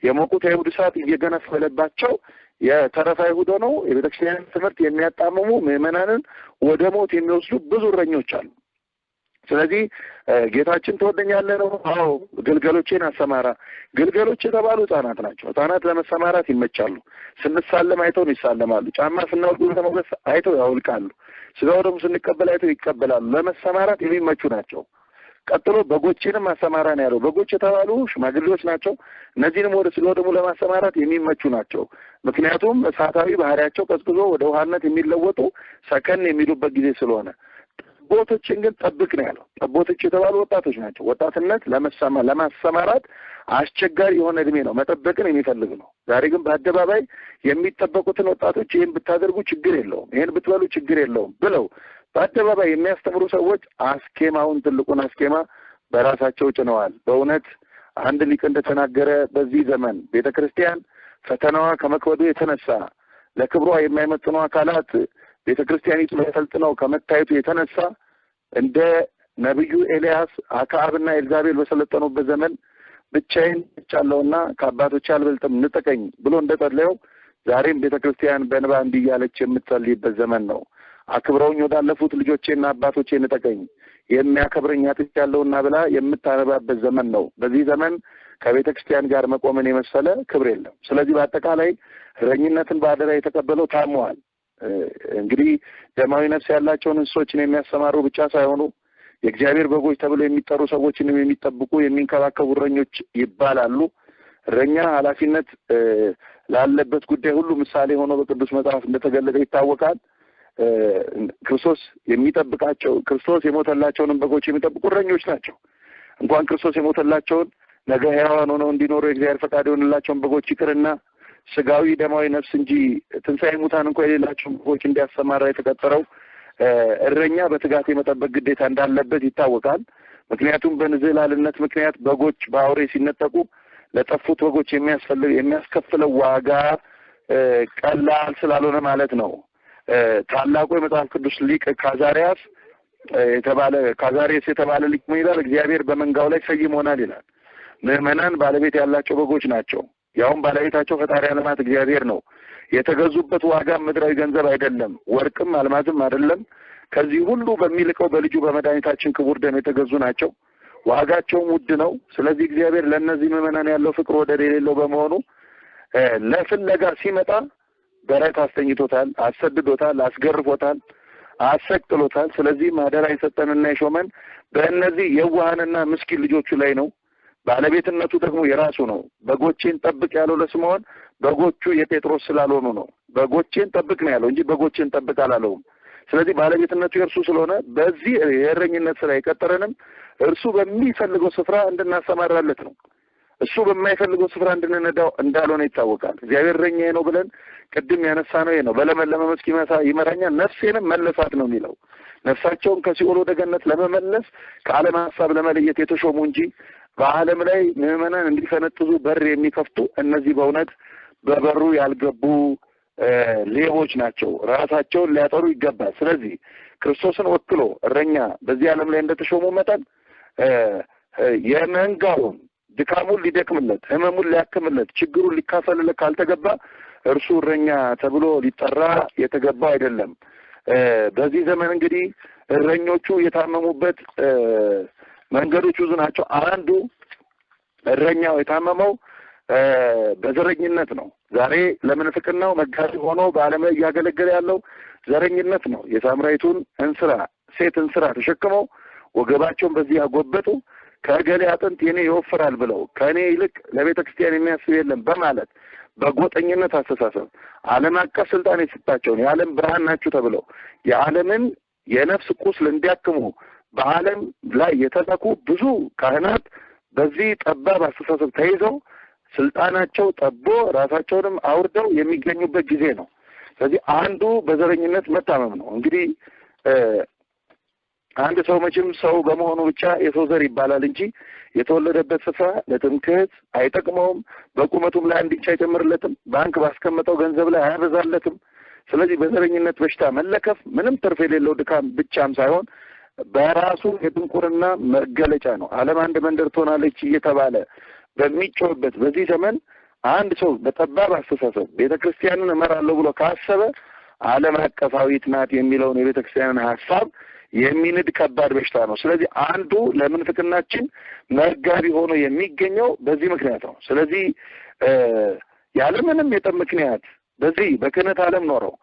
የሞቁት የአይሁድ እሳት እየገነፈለባቸው የተረፈ አይሁድ ሆነው የቤተክርስቲያን ትምህርት የሚያጣምሙ ምዕመናንን ወደ ሞት የሚወስዱ ብዙ እረኞች አሉ። ስለዚህ ጌታችን ትወደኛለህ ነው። አዎ ግልገሎቼን አሰማራ። ግልገሎች የተባሉ ህጻናት ናቸው። ህጻናት ለመሰማራት ይመቻሉ። ስንሳለም አይተውን ይሳለማሉ። ጫማ ስናወልቅ ለመውለስ አይተው ያወልቃሉ። ስጋው ደግሞ ስንቀበል አይተው ይቀበላሉ። ለመሰማራት የሚመቹ ናቸው። ቀጥሎ በጎችንም አሰማራ ነው ያለው። በጎች የተባሉ ሽማግሌዎች ናቸው። እነዚህንም ወደ ስጋው ደግሞ ለማሰማራት የሚመቹ ናቸው። ምክንያቱም እሳታዊ ባህሪያቸው ቀዝቅዞ ወደ ውሃነት የሚለወጡ ሰከን የሚሉበት ጊዜ ስለሆነ። ጠቦቶችን ግን ጠብቅ ነው ያለው። ጠቦቶች የተባሉ ወጣቶች ናቸው። ወጣትነት ለማሰማራት አስቸጋሪ የሆነ እድሜ ነው። መጠበቅን የሚፈልግ ነው። ዛሬ ግን በአደባባይ የሚጠበቁትን ወጣቶች ይህን ብታደርጉ ችግር የለውም፣ ይህን ብትበሉ ችግር የለውም ብለው በአደባባይ የሚያስተምሩ ሰዎች አስኬማውን ትልቁን አስኬማ በራሳቸው ጭነዋል። በእውነት አንድ ሊቅ እንደተናገረ በዚህ ዘመን ቤተክርስቲያን ፈተናዋ ከመክበዱ የተነሳ ለክብሯ የማይመጥኑ አካላት ቤተክርስቲያኒቱ ተሰልጥነው ከመታየቱ የተነሳ እንደ ነብዩ ኤልያስ አክዓብና ኤልዛቤል በሰለጠኑበት ዘመን ብቻዬን ብቻለሁና ከአባቶቼ አልበልጥም ንጠቀኝ ብሎ እንደጸለየው ዛሬም ቤተክርስቲያን በእንባ እንዲህ እያለች የምትጸልይበት ዘመን ነው። አክብረውኝ ወዳለፉት ልጆቼና አባቶቼ ንጠቀኝ የሚያከብረኝ አጥቻለሁና ብላ የምታነባበት ዘመን ነው። በዚህ ዘመን ከቤተክርስቲያን ጋር መቆምን የመሰለ ክብር የለም። ስለዚህ በአጠቃላይ እረኝነትን በአደራ የተቀበለው ታሟል። እንግዲህ ደማዊ ነፍስ ያላቸውን እንስሶችን የሚያሰማሩ ብቻ ሳይሆኑ የእግዚአብሔር በጎች ተብለው የሚጠሩ ሰዎችንም የሚጠብቁ የሚንከባከቡ እረኞች ይባላሉ። እረኛ ኃላፊነት ላለበት ጉዳይ ሁሉ ምሳሌ ሆኖ በቅዱስ መጽሐፍ እንደተገለጠ ይታወቃል። ክርስቶስ የሚጠብቃቸው ክርስቶስ የሞተላቸውን በጎች የሚጠብቁ እረኞች ናቸው። እንኳን ክርስቶስ የሞተላቸውን ነገ ሕያዋን ሆነው እንዲኖሩ የእግዚአብሔር ፈቃድ የሆነላቸውን በጎች ይቅርና ስጋዊ ደማዊ ነፍስ እንጂ ትንሣኤ ሙታን እንኳን የሌላቸውን በጎች እንዲያሰማራ የተቀጠረው እረኛ በትጋት የመጠበቅ ግዴታ እንዳለበት ይታወቃል። ምክንያቱም በንዝህላልነት ምክንያት በጎች በአውሬ ሲነጠቁ ለጠፉት በጎች የሚያስከፍለው ዋጋ ቀላል ስላልሆነ ማለት ነው። ታላቁ የመጽሐፍ ቅዱስ ሊቅ ካዛሪያስ የተባለ ሊቅ ምን ይላል? እግዚአብሔር በመንጋው ላይ ሰይሞናል ይላል። ምዕመናን ባለቤት ያላቸው በጎች ናቸው። ያውም ባለቤታቸው ፈጣሪ ዓለማት እግዚአብሔር ነው። የተገዙበት ዋጋ ምድራዊ ገንዘብ አይደለም፣ ወርቅም አልማዝም አይደለም። ከዚህ ሁሉ በሚልቀው በልጁ በመድኃኒታችን ክቡር ደም የተገዙ ናቸው። ዋጋቸውም ውድ ነው። ስለዚህ እግዚአብሔር ለእነዚህ ምዕመናን ያለው ፍቅር ወደር የሌለው በመሆኑ ለፍለጋ ሲመጣ በረት አስተኝቶታል፣ አሰድዶታል፣ አስገርፎታል። አሰቅሎታል። ስለዚህ ማደራ የሰጠንና የሾመን በእነዚህ የዋሃንና ምስኪን ልጆቹ ላይ ነው። ባለቤትነቱ ደግሞ የራሱ ነው። በጎቼን ጠብቅ ያለው ለስምዖን በጎቹ የጴጥሮስ ስላልሆኑ ነው። በጎቼን ጠብቅ ነው ያለው እንጂ በጎቼን ጠብቅ አላለውም። ስለዚህ ባለቤትነቱ የእርሱ ስለሆነ በዚህ የእረኝነት ስራ የቀጠረንም እርሱ በሚፈልገው ስፍራ እንድናሰማራለት ነው። እሱ በማይፈልገው ስፍራ እንድንነዳው እንዳልሆነ ይታወቃል። እግዚአብሔር እረኛዬ ነው ብለን ቅድም ያነሳ ነው ይሄ ነው። በለመለመ መስክ ይመራኛል፣ ነፍሴንም መለሳት ነው የሚለው። ነፍሳቸውን ከሲኦል ወደ ገነት ለመመለስ ከዓለም ሀሳብ ለመለየት የተሾሙ እንጂ በዓለም ላይ ምዕመናን እንዲፈነጥዙ በር የሚከፍቱ እነዚህ በእውነት በበሩ ያልገቡ ሌቦች ናቸው። ራሳቸውን ሊያጠሩ ይገባል። ስለዚህ ክርስቶስን ወክሎ እረኛ በዚህ ዓለም ላይ እንደተሾሙ መጠን የመንጋውን ድካሙን ሊደክምለት፣ ህመሙን ሊያክምለት፣ ችግሩን ሊካፈልለት ካልተገባ እርሱ እረኛ ተብሎ ሊጠራ የተገባው አይደለም። በዚህ ዘመን እንግዲህ እረኞቹ የታመሙበት መንገዶች ብዙ ናቸው። አንዱ እረኛው የታመመው በዘረኝነት ነው። ዛሬ ለምንፍቅናው መጋቢ ሆኖ በዓለም ላይ እያገለገለ ያለው ዘረኝነት ነው። የሳምራዊቱን ሴት እንስራ ተሸክመው ወገባቸውን በዚህ ያጎበጡ ከገሌ አጥንት የኔ ይወፍራል ብለው ከኔ ይልቅ ለቤተ ክርስቲያን የሚያስብ የለም በማለት በጎጠኝነት አስተሳሰብ ዓለም አቀፍ ስልጣን የሰጣቸውን የዓለም ብርሃን ናችሁ ተብለው የዓለምን የነፍስ ቁስል እንዲያክሙ በዓለም ላይ የተላኩ ብዙ ካህናት በዚህ ጠባብ አስተሳሰብ ተይዘው ስልጣናቸው ጠቦ ራሳቸውንም አውርደው የሚገኙበት ጊዜ ነው። ስለዚህ አንዱ በዘረኝነት መታመም ነው። እንግዲህ አንድ ሰው መቼም ሰው በመሆኑ ብቻ የሰው ዘር ይባላል እንጂ የተወለደበት ስፍራ ለትምክህት አይጠቅመውም። በቁመቱም ላይ አንድ ኢንች አይጨምርለትም። ባንክ ባስቀመጠው ገንዘብ ላይ አያበዛለትም። ስለዚህ በዘረኝነት በሽታ መለከፍ ምንም ትርፍ የሌለው ድካም ብቻም ሳይሆን በራሱ የድንቁርና መገለጫ ነው። ዓለም አንድ መንደር ትሆናለች እየተባለ በሚጮህበት በዚህ ዘመን አንድ ሰው በጠባብ አስተሳሰብ ቤተክርስቲያንን እመራለሁ ብሎ ካሰበ ዓለም አቀፋዊት ናት የሚለውን የቤተክርስቲያንን ሀሳብ የሚንድ ከባድ በሽታ ነው። ስለዚህ አንዱ ለምንፍቅናችን መጋቢ ሆኖ የሚገኘው በዚህ ምክንያት ነው። ስለዚህ ያለምንም የጠብ ምክንያት በዚህ በክህነት ዓለም ኖረው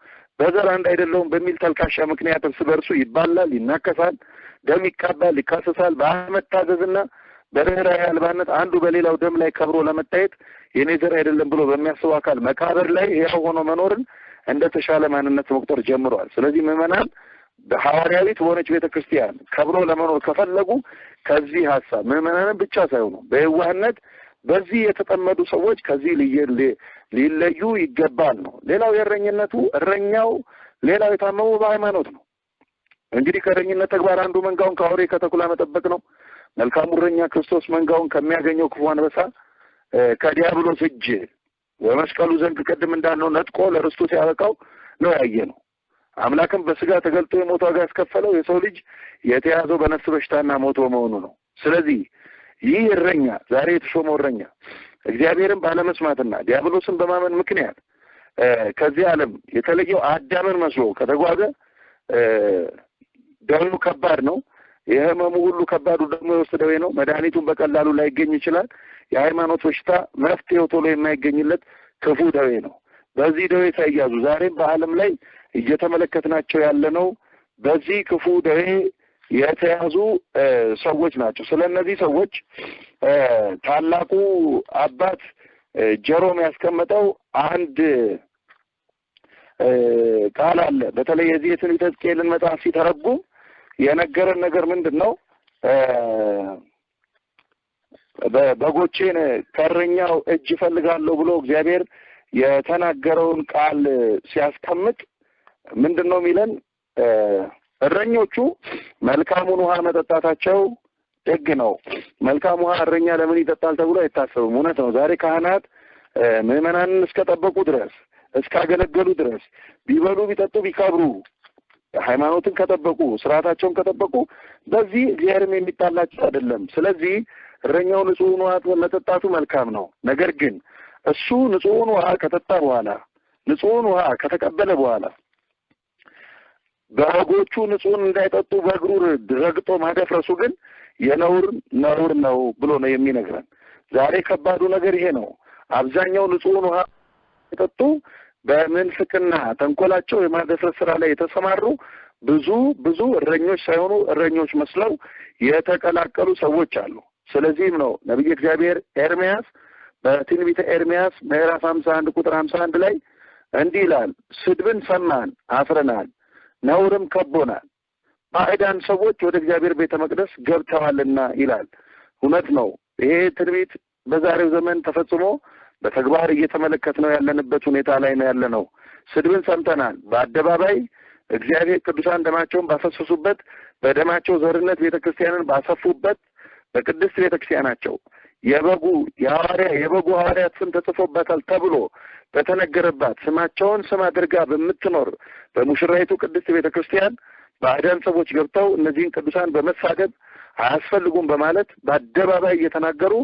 በዘር አንድ አይደለውም በሚል ተልካሻ ምክንያት እርስ በርሱ ይባላል፣ ይናከሳል፣ ደም ይቃባል፣ ይካሰሳል። በመታዘዝና በርህራሄ አልባነት አንዱ በሌላው ደም ላይ ከብሮ ለመታየት የኔ ዘር አይደለም ብሎ በሚያስቡ አካል መቃብር ላይ ያው ሆኖ መኖርን እንደተሻለ ማንነት መቁጠር ጀምሯል። ስለዚህ ምዕመናን በሐዋርያዊት በሆነች ቤተክርስቲያን ከብሮ ለመኖር ከፈለጉ ከዚህ ሀሳብ ምዕመናንን ብቻ ሳይሆኑ በየዋህነት በዚህ የተጠመዱ ሰዎች ከዚህ ሊለዩ ይገባል ነው። ሌላው የእረኝነቱ እረኛው ሌላው የታመሙ በሃይማኖት ነው። እንግዲህ ከእረኝነት ተግባር አንዱ መንጋውን ከአውሬ ከተኩላ መጠበቅ ነው። መልካሙ እረኛ ክርስቶስ መንጋውን ከሚያገኘው ክፉ አንበሳ ከዲያብሎስ እጅ በመስቀሉ ዘንግ ቅድም እንዳልነው ነጥቆ ለርስቱ ሲያበቃው ነው ያየነው። አምላክም በስጋ ተገልጦ የሞት ዋጋ ያስከፈለው የሰው ልጅ የተያዘው በነፍስ በሽታና ሞት በመሆኑ ነው። ስለዚህ ይህ እረኛ ዛሬ የተሾመው እረኛ እግዚአብሔርን ባለመስማትና ዲያብሎስን በማመን ምክንያት ከዚህ ዓለም የተለየው አዳምን መስሎ ከተጓዘ ደሙ ከባድ ነው። የህመሙ ሁሉ ከባዱ ደግሞ የውስጥ ደዌ ነው። መድኃኒቱን በቀላሉ ላይገኝ ይችላል። የሃይማኖት በሽታ መፍትሄው ቶሎ የማይገኝለት ክፉ ደዌ ነው። በዚህ ደዌ ሳይያዙ ዛሬም በዓለም ላይ እየተመለከትናቸው ያለነው በዚህ ክፉ ደዌ የተያዙ ሰዎች ናቸው። ስለ እነዚህ ሰዎች ታላቁ አባት ጀሮም ያስቀመጠው አንድ ቃል አለ። በተለይ የዚህ የትንቢተ ሕዝቅኤልን መጽሐፍ ሲተረጉም የነገረን ነገር ምንድን ነው? በጎቼን ከእረኛው እጅ እፈልጋለሁ ብሎ እግዚአብሔር የተናገረውን ቃል ሲያስቀምጥ ምንድን ነው የሚለን? እረኞቹ መልካሙን ውሃ መጠጣታቸው ደግ ነው። መልካም ውሃ እረኛ ለምን ይጠጣል ተብሎ አይታሰብም። እውነት ነው። ዛሬ ካህናት ምዕመናንን እስከጠበቁ ድረስ እስካገለገሉ ድረስ ቢበሉ ቢጠጡ ቢከብሩ ሃይማኖትን ከጠበቁ ስርዓታቸውን ከጠበቁ በዚህ እግዚአብሔርም የሚጣላቸው አይደለም። ስለዚህ እረኛው ንጹሕን ውሃ መጠጣቱ መልካም ነው። ነገር ግን እሱ ንጹሕን ውሃ ከጠጣ በኋላ ንጹሕን ውሃ ከተቀበለ በኋላ በጎቹ ንጹሕን እንዳይጠጡ በእግሩ ረግጦ ማደፍረሱ ግን የነውር ነው ብሎ ነው የሚነግረን። ዛሬ ከባዱ ነገር ይሄ ነው። አብዛኛው ንጹሕን ውሃ የጠጡ በምንፍቅና ተንኮላቸው የማደፍረስ ስራ ላይ የተሰማሩ ብዙ እረኞች ሳይሆኑ እረኞች መስለው የተቀላቀሉ ሰዎች አሉ። ስለዚህም ነው ነብይ እግዚአብሔር ኤርምያስ በትንቢተ ኤርምያስ ምዕራፍ 51 ቁጥር 51 ላይ እንዲህ ይላል፣ ስድብን ሰማን አፍረናል፣ ነውርም ከቦናል፣ ባዕዳን ሰዎች ወደ እግዚአብሔር ቤተ መቅደስ ገብተዋልና ይላል። እውነት ነው። ይሄ ትንቢት በዛሬው ዘመን ተፈጽሞ በተግባር እየተመለከትነው ያለንበት ሁኔታ ላይ ነው ያለነው። ስድብን ሰምተናል። በአደባባይ እግዚአብሔር ቅዱሳን ደማቸውን ባፈሰሱበት፣ በደማቸው ዘርነት ቤተክርስቲያንን ባሰፉበት በቅድስት ቤተክርስቲያናቸው የበጉ ሐዋርያት ስም ተጽፎበታል ተብሎ በተነገረባት ስማቸውን ስም አድርጋ በምትኖር በሙሽራይቱ ቅድስት ቤተክርስቲያን ባዕዳን ሰዎች ገብተው እነዚህን ቅዱሳን በመሳደብ አያስፈልጉም በማለት በአደባባይ እየተናገሩ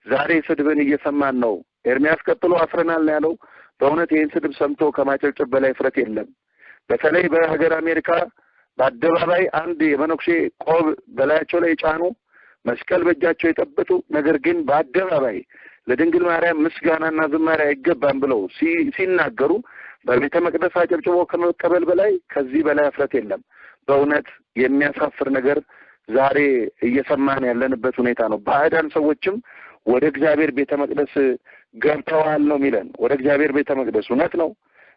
ዛሬ ስድብን እየሰማን ነው። ኤርምያስ ቀጥሎ አፍረናል ያለው በእውነት ይህን ስድብ ሰምቶ ከማጨብጨብ በላይ ፍረት የለም። በተለይ በሀገር አሜሪካ በአደባባይ አንድ የመነኩሴ ቆብ በላያቸው ላይ የጫኑ መስቀል በእጃቸው የጠበጡ ነገር ግን በአደባባይ ለድንግል ማርያም ምስጋናና ዝማሬ አይገባም ብለው ሲናገሩ በቤተ መቅደስ አጨብጭቦ ከመቀበል በላይ ከዚህ በላይ ፍረት የለም። በእውነት የሚያሳፍር ነገር ዛሬ እየሰማን ያለንበት ሁኔታ ነው። ባዕዳን ሰዎችም ወደ እግዚአብሔር ቤተ መቅደስ ገብተዋል ነው የሚለን። ወደ እግዚአብሔር ቤተ መቅደስ እውነት ነው።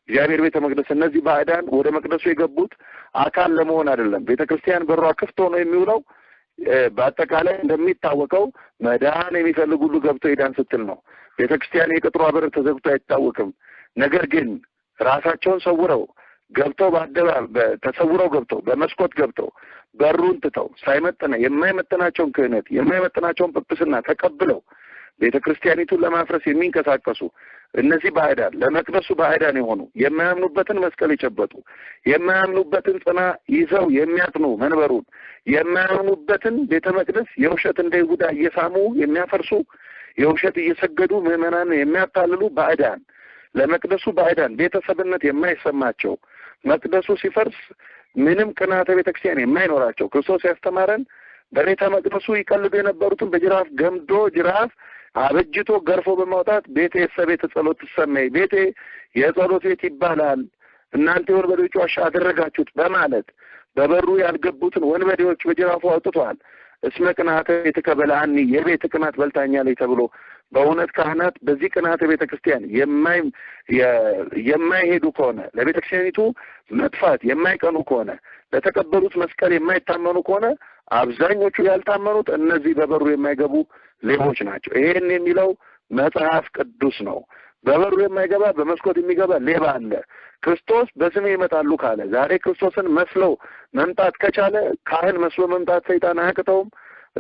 እግዚአብሔር ቤተ መቅደስ እነዚህ ባዕዳን ወደ መቅደሱ የገቡት አካል ለመሆን አይደለም። ቤተክርስቲያን በሯ ክፍት ሆኖ የሚውለው በአጠቃላይ እንደሚታወቀው መዳን የሚፈልጉ ሁሉ ገብተው ይዳን ስትል ነው። ቤተክርስቲያን የቅጥሯ በር ተዘግቶ አይታወቅም። ነገር ግን ራሳቸውን ሰውረው ገብተው በአደባባይ ተሰውረው ገብተው በመስኮት ገብተው በሩን ትተው የማይመጥናቸውን ክህነት የማይመጥናቸውን ጵጵስና ተቀብለው ቤተክርስቲያኒቱን ለማፍረስ የሚንቀሳቀሱ እነዚህ ባዕዳን ለመቅደሱ ባዕዳን የሆኑ የማያምኑበትን መስቀል የጨበጡ የማያምኑበትን ጽና ይዘው የሚያጥኑ መንበሩን የማያምኑበትን ቤተ መቅደስ የውሸት እንደ ይሁዳ እየሳሙ የሚያፈርሱ የውሸት እየሰገዱ ምዕመናን የሚያታልሉ ባዕዳን ለመቅደሱ ባዕዳን ቤተሰብነት የማይሰማቸው መቅደሱ ሲፈርስ ምንም ቅናተ ቤተክርስቲያን የማይኖራቸው ክርስቶስ ያስተማረን በቤተ መቅደሱ ይቀልዱ የነበሩትን በጅራፍ ገምዶ ጅራፍ አበጅቶ ገርፎ በማውጣት ቤቴ የቤተ ጸሎት ትሰማይ ቤቴ የጸሎት ቤት ይባላል እናንተ ወንበዴዎች ዋሻ አደረጋችሁት በማለት በበሩ ያልገቡትን ወንበዴዎች በጅራፉ አውጥቷል። እስመ ቅናተ የተከበላኒ የቤት ቅናት በልታኛለች ተብሎ በእውነት ካህናት በዚህ ቅናተ ቤተክርስቲያን የማይሄዱ ከሆነ ለቤተክርስቲያኒቱ መጥፋት የማይቀኑ ከሆነ ለተቀበሉት መስቀል የማይታመኑ ከሆነ አብዛኞቹ ያልታመኑት እነዚህ በበሩ የማይገቡ ሌቦች ናቸው። ይሄን የሚለው መጽሐፍ ቅዱስ ነው። በበሩ የማይገባ በመስኮት የሚገባ ሌባ አለ። ክርስቶስ በስሜ ይመጣሉ ካለ ዛሬ ክርስቶስን መስለው መምጣት ከቻለ ካህን መስሎ መምጣት ሰይጣን አያቅተውም።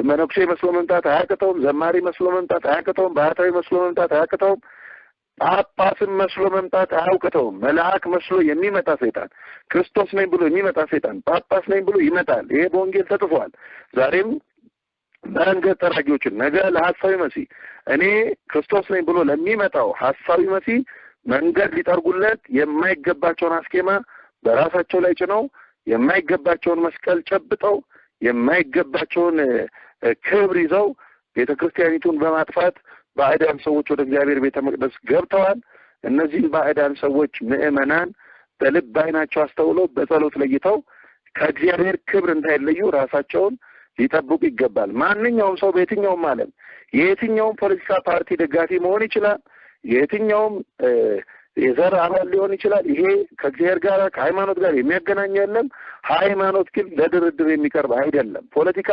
መነኩሴ መስሎ መምጣት አያቅተውም። ዘማሪ መስሎ መምጣት አያቅተውም። ባህታዊ መስሎ መምጣት አያቅተውም። ጳጳስም መስሎ መምጣት አያውቅተውም። መልአክ መስሎ የሚመጣ ሰይጣን ክርስቶስ ነኝ ብሎ የሚመጣ ሰይጣን ጳጳስ ነኝ ብሎ ይመጣል። ይሄ በወንጌል ተጽፏል። ዛሬም መንገድ ጠራጊዎችን ነገ ለሐሳዊ መሲህ እኔ ክርስቶስ ነኝ ብሎ ለሚመጣው ሐሳዊ መሲህ መንገድ ሊጠርጉለት የማይገባቸውን አስኬማ በራሳቸው ላይ ጭነው የማይገባቸውን መስቀል ጨብጠው የማይገባቸውን ክብር ይዘው ቤተክርስቲያኒቱን በማጥፋት ባዕዳን ሰዎች ወደ እግዚአብሔር ቤተ መቅደስ ገብተዋል። እነዚህ ባዕዳን ሰዎች ምዕመናን በልብ ዓይናቸው አስተውለው በጸሎት ለይተው ከእግዚአብሔር ክብር እንዳይለዩ ራሳቸውን ሊጠብቁ ይገባል። ማንኛውም ሰው በየትኛውም ዓለም የየትኛውም ፖለቲካ ፓርቲ ደጋፊ መሆን ይችላል። የየትኛውም የዘር አባል ሊሆን ይችላል። ይሄ ከእግዚአብሔር ጋር ከሃይማኖት ጋር የሚያገናኝ የለም። ሃይማኖት ግን ለድርድር የሚቀርብ አይደለም። ፖለቲካ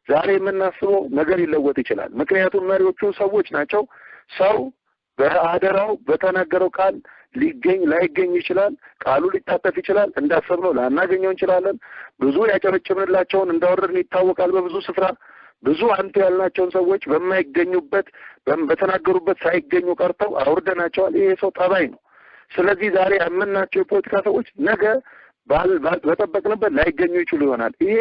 ዛሬ የምናስበው ነገር ሊለወጥ ይችላል። ምክንያቱም መሪዎቹ ሰዎች ናቸው። ሰው በአደራው በተናገረው ቃል ላይገኝ ይችላል። ቃሉ ሊታጠፍ ይችላል። እንዳሰብነው ላናገኘው እንችላለን። ብዙ ያጨበጨብንላቸውን እንዳወረድን ይታወቃል። በብዙ ስፍራ ብዙ አንተ ያልናቸውን ሰዎች በማይገኙበት በተናገሩበት ሳይገኙ ቀርተው አውርደናቸዋል። ይሄ ሰው ጠባይ ነው። ስለዚህ ዛሬ ያመናቸው የፖለቲካ ሰዎች ነገ በጠበቅንበት ላይገኙ ይችሉ ይሆናል። ይሄ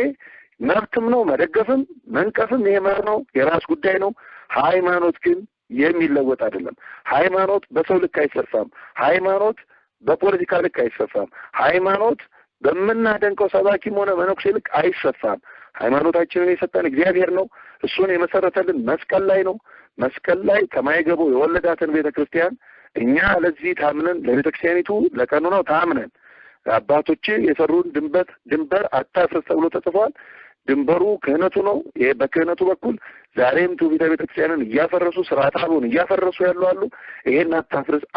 መብትም ነው። መደገፍም መንቀፍም ይሄ መብት ነው፣ የራስ ጉዳይ ነው። ሃይማኖት ግን የሚለወጥ አይደለም። ሃይማኖት በሰው ልክ አይሰፋም። ሃይማኖት በፖለቲካ ልክ አይሰፋም። ሃይማኖት በምናደንቀው ሰባኪም ሆነ መነኩሴ ልክ አይሰፋም። ሃይማኖታችንን የሰጠን እግዚአብሔር ነው። እሱን የመሰረተልን መስቀል ላይ ነው። መስቀል ላይ ከማይገቡ የወለዳትን ቤተክርስቲያን እኛ ለዚህ ታምነን ለቤተክርስቲያኒቱ ለቀኑናው ታምነን አባቶች የሰሩን ድንበር አታፍርስ ተብሎ ተጽፏል። ድንበሩ ክህነቱ ነው። ይሄ በክህነቱ በኩል ዛሬም ትውፊተ ቤተክርስቲያንን እያፈረሱ ስርዓተ አበውን እያፈረሱ ያሉ አሉ። ይሄን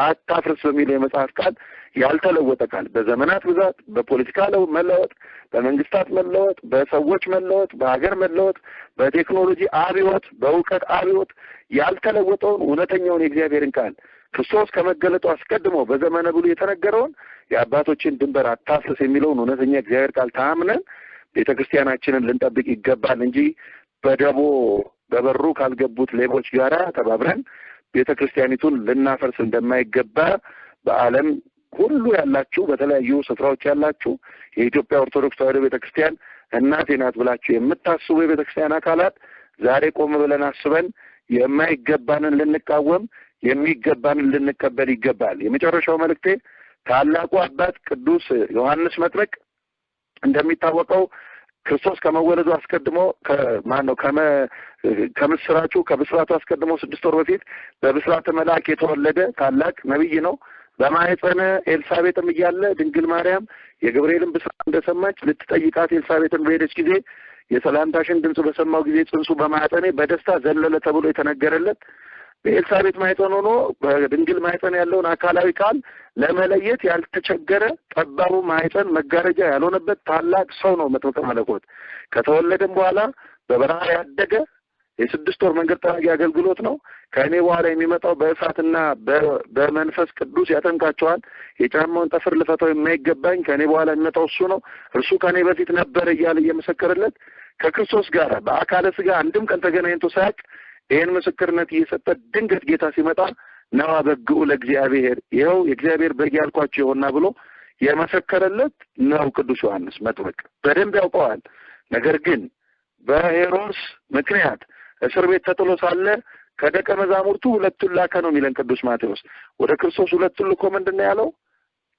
አታፍርስ በሚለው የመጽሐፍ ቃል ያልተለወጠ ቃል በዘመናት ብዛት በፖለቲካ መለወጥ፣ በመንግስታት መለወጥ፣ በሰዎች መለወጥ፣ በሀገር መለወጥ፣ በቴክኖሎጂ አብዮት፣ በእውቀት አብዮት ያልተለወጠውን እውነተኛውን የእግዚአብሔርን ቃል ክርስቶስ ከመገለጡ አስቀድሞ በዘመነ ብሉይ የተነገረውን የአባቶችን ድንበር አታፍርስ የሚለውን እውነተኛ እግዚአብሔር ቃል ታምነን ቤተክርስቲያናችንን ልንጠብቅ ይገባል እንጂ በደቦ በበሩ ካልገቡት ሌቦች ጋራ ተባብረን ቤተክርስቲያኒቱን ልናፈርስ እንደማይገባ በዓለም ሁሉ ያላችሁ በተለያዩ ስፍራዎች ያላችሁ የኢትዮጵያ ኦርቶዶክስ ተዋሕዶ ቤተክርስቲያን እናቴ ናት ብላችሁ የምታስቡ የቤተክርስቲያን አካላት ዛሬ ቆም ብለን አስበን የማይገባንን ልንቃወም የሚገባንን ልንቀበል ይገባል። የመጨረሻው መልእክቴ ታላቁ አባት ቅዱስ ዮሐንስ መጥምቅ እንደሚታወቀው ክርስቶስ ከመወለዱ አስቀድሞ ከብስራቱ አስቀድሞ 6 ወር በፊት በብስራተ መልአክ የተወለደ ታላቅ ነብይ ነው። በማኅፀነ ኤልሳቤጥም እያለ ድንግል ማርያም የገብርኤልን ብስራት እንደሰማች ልትጠይቃት ኤልሳቤጥን በሄደች ጊዜ የሰላምታሽን ድምፅ በሰማው ጊዜ ጽንሱ በማኅፀኔ በደስታ ዘለለ ተብሎ የተነገረለት በኤልሳቤጥ ማኅፀን ሆኖ በድንግል ማኅፀን ያለውን አካላዊ ቃል ለመለየት ያልተቸገረ ጠባቡ ማኅፀን መጋረጃ ያልሆነበት ታላቅ ሰው ነው መጥምቀ መለኮት። ከተወለደም በኋላ በበረሃ ያደገ የ6 ወር መንገድ ጠራጊ አገልግሎት ነው። ከእኔ በኋላ የሚመጣው በእሳትና በመንፈስ ቅዱስ ያጠምቃቸዋል። የጫማውን ጠፍር ልፈታው የማይገባኝ ከእኔ በኋላ የሚመጣው እሱ ነው፣ እርሱ ከእኔ በፊት ነበር እያለ እየመሰከረለት ከክርስቶስ ጋር በአካለ ሥጋ አንድም ቀን ተገናኝቶ ሳያውቅ ይህን ምስክርነት እየሰጠ ድንገት ጌታ ሲመጣ ነዋ በግዑ ለእግዚአብሔር ይኸው የእግዚአብሔር በግ ያልኳቸው ይሆንና ብሎ የመሰከረለት ነው ቅዱስ ዮሐንስ መጥምቅ። በደንብ ያውቀዋል። ነገር ግን በሄሮድስ ምክንያት እስር ቤት ተጥሎ ሳለ ከደቀ መዛሙርቱ 2 ላከ ነው የሚለን ቅዱስ ማቴዎስ። ወደ ክርስቶስ 2 ልኮ ምንድን ነው ያለው?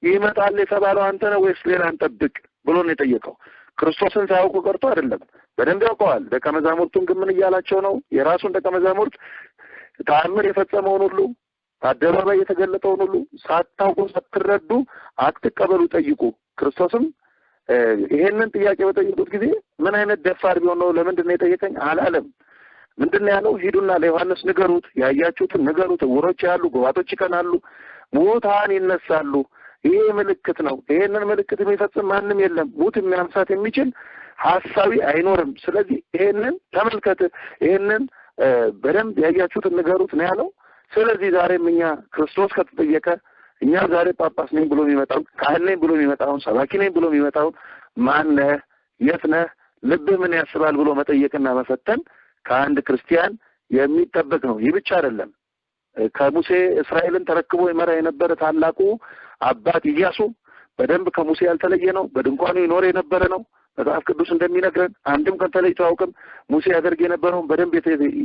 ይመጣል የተባለው አንተ ነው ወይስ ሌላ እንጠብቅ ብሎ ነው የጠየቀው። ክርስቶስን ሳያውቁ ቀርቶ አይደለም፣ በደንብ ያውቀዋል። ደቀ መዛሙርቱን ግን ምን እያላቸው ነው? የራሱን ደቀ መዛሙርት ተአምር የፈጸመውን ሁሉ አደባባይ የተገለጠውን ሁሉ ሳታውቁ ሳትረዱ አትቀበሉ፣ ጠይቁ። ክርስቶስም ይሄንን ጥያቄ በጠየቁት ጊዜ ምን አይነት ደፋር ቢሆን ነው ለምንድን ነው የጠየቀኝ አላለም። ምንድን ነው ያለው? ሂዱና ለዮሐንስ ንገሩት፣ ያያችሁትን ንገሩት፣ ዕውሮች ያሉ ጎባጦች ይቀናሉ፣ ሙታን ይነሳሉ። ይሄ ምልክት ነው። ይሄንን ምልክት የሚፈጽም ማንም የለም። ሙት የሚያንሳት የሚችል ሐሳቢ አይኖርም። ስለዚህ ይሄንን ተመልከት፣ ይሄንን በደንብ ያያችሁትን ንገሩት ነው ያለው። ስለዚህ ዛሬም እኛ ክርስቶስ ከተጠየቀ እኛ ዛሬ ጳጳስ ነኝ ብሎ የሚመጣው ካህን ነኝ ብሎ የሚመጣውን ሰባኪ ነኝ ብሎ የሚመጣውን ማን ነህ፣ የት ነህ፣ ልብህ ምን ያስባል ብሎ መጠየቅና መፈተን ከአንድ ክርስቲያን የሚጠበቅ ነው። ይህ ብቻ አይደለም። ከሙሴ እስራኤልን ተረክቦ ይመራ የነበረ ታላቁ አባት ኢያሱ በደንብ ከሙሴ ያልተለየ ነው። በድንኳኑ ይኖር የነበረ ነው። መጽሐፍ ቅዱስ እንደሚነግረን አንድም ቀን ተለይቶ አያውቅም። ሙሴ ያደርግ የነበረውን በደንብ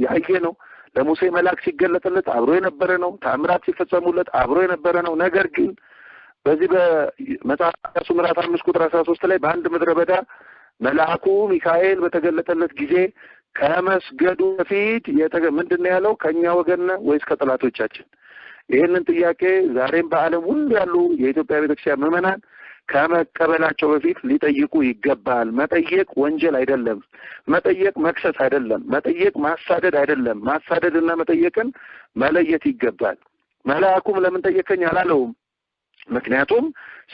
ያየ ነው። ለሙሴ መልአክ ሲገለጥለት አብሮ የነበረ ነው። ተአምራት ሲፈጸሙለት አብሮ የነበረ ነው። ነገር ግን በዚህ በመጽሐፈ ኢያሱ ምዕራፍ 5 ቁጥር 13 ላይ በአንድ ምድረ በዳ መልአኩ ሚካኤል በተገለጠለት ጊዜ ከመስገዱ በፊት ምንድን ነው ያለው? ከኛ ወገን ነህ ወይስ ከጠላቶቻችን? ይህንን ጥያቄ ዛሬም በዓለም ሁሉ ያሉ የኢትዮጵያ ቤተክርስቲያን ምዕመናን ከመቀበላቸው በፊት ሊጠይቁ ይገባል። መጠየቅ ወንጀል አይደለም። መጠየቅ መክሰስ አይደለም። መጠየቅ ማሳደድ አይደለም። ማሳደድና መጠየቅን መለየት ይገባል። መልአኩም ለምን ጠየቀኝ አላለውም። ምክንያቱም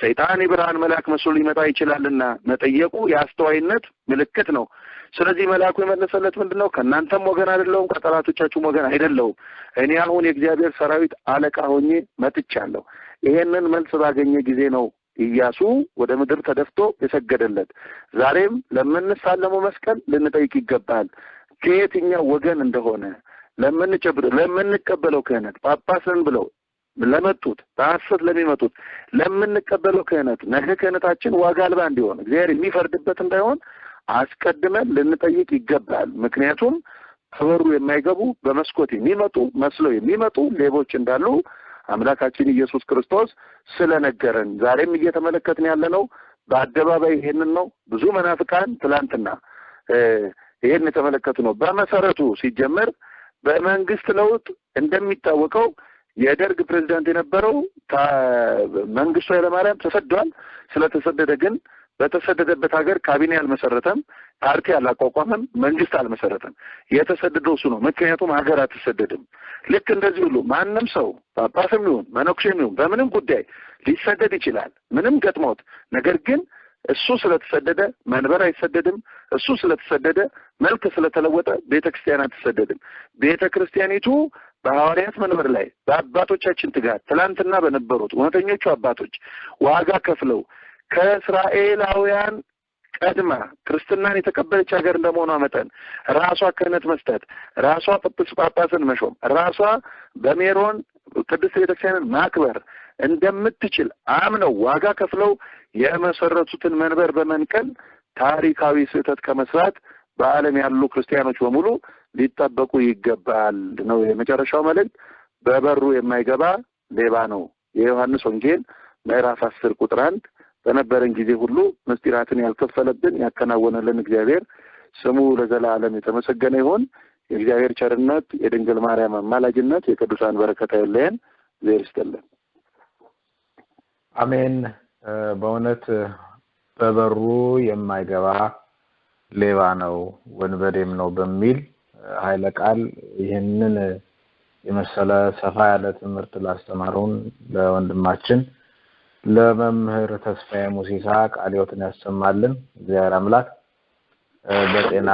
ሰይጣን የብርሃን መልአክ መስሎ ሊመጣ ይችላልና መጠየቁ የአስተዋይነት ምልክት ነው። ስለዚህ መልአኩ የመለሰለት ምንድነው? ከእናንተም ወገን አይደለሁም፣ ከጠላቶቻችሁም ወገን አይደለሁም። እኔ አሁን የእግዚአብሔር ሰራዊት አለቃ ሆኜ መጥቻለሁ። ይሄንን መልስ ባገኘ ጊዜ ነው ኢያሱ ወደ ምድር ተደፍቶ የሰገደለት። ዛሬም ለምንሳለመው መስቀል ልንጠይቅ ይገባል። ከየትኛው ወገን እንደሆነ ለምንቀበለው ክህነት ጳጳስን ብለው ለመጡት በሐሰት ለሚመጡት ለምንቀበለው ክህነት ነገ ክህነታችን ዋጋ አልባ እንዲሆን እግዚአብሔር የሚፈርድበት እንዳይሆን አስቀድመን ልንጠይቅ ይገባል። ምክንያቱም ከበሩ የማይገቡ በመስኮት የሚመጡ መስለው የሚመጡ ሌቦች እንዳሉ አምላካችን ኢየሱስ ክርስቶስ ስለነገረን ዛሬም እየተመለከትን ያለነው በአደባባይ ይሄንን ነው። ብዙ መናፍቃን ትላንትና ይሄን የተመለከቱ ነው። በመሰረቱ ሲጀመር በመንግስት ለውጥ እንደሚታወቀው የደርግ ፕሬዝዳንት የነበረው መንግስቱ ኃይለማርያም ተሰዷል። ስለተሰደደ ግን በተሰደደበት ሀገር ካቢኔ አልመሰረተም፣ ፓርቲ አላቋቋመም፣ መንግስት አልመሰረተም። የተሰደደው እሱ ነው። ምክንያቱም ሀገር አትሰደድም። ልክ እንደዚህ ሁሉ ማንም ሰው ጳጳስም ይሁን መነኩሴም ይሁን በምንም ጉዳይ ሊሰደድ ይችላል፣ ምንም ገጥሞት። ነገር ግን እሱ ስለተሰደደ መንበር አይሰደድም። እሱ ስለተሰደደ መልክ ስለተለወጠ ቤተክርስቲያን አትሰደድም። ቤተክርስቲያኒቱ በሐዋርያት መንበር ላይ በአባቶቻችን ትጋት ትላንትና በነበሩት እውነተኞቹ አባቶች ዋጋ ከፍለው ከእስራኤላውያን ቀድማ ክርስትናን የተቀበለች ሀገር እንደመሆኗ መጠን ራሷ ክህነት መስጠት፣ ራሷ ጳጳስን መሾም፣ ራሷ በሜሮን ቅድስት ቤተክርስቲያንን ማክበር እንደምትችል አምነው ዋጋ ከፍለው የመሰረቱትን መንበር በመንቀል ታሪካዊ ስህተት ከመስራት በዓለም ያሉ ክርስቲያኖች በሙሉ ሊጠበቁ ይገባል ነው የመጨረሻው መልእክት። በበሩ የማይገባ ሌባ ነው። የዮሐንስ ወንጌል ምዕራፍ 10 ቁጥር 1። በነበረን ጊዜ ሁሉ ምስጢራትን ያልከፈለብን ያከናወነልን እግዚአብሔር ስሙ ለዘላለም የተመሰገነ ይሁን። የእግዚአብሔር ቸርነት፣ የድንግል ማርያም አማላጅነት፣ የቅዱሳን በረከት አይለየን። እግዚአብሔር ይስጥልን። አሜን። በእውነት በበሩ የማይገባ ሌባ ነው ወንበዴም ነው በሚል ኃይለ ቃል ይህንን የመሰለ ሰፋ ያለ ትምህርት ላስተማሩን ለወንድማችን ለመምህር ተስፋዬ ሙሲሳ ቃለ ሕይወትን ያሰማልን። እግዚአብሔር አምላክ በጤና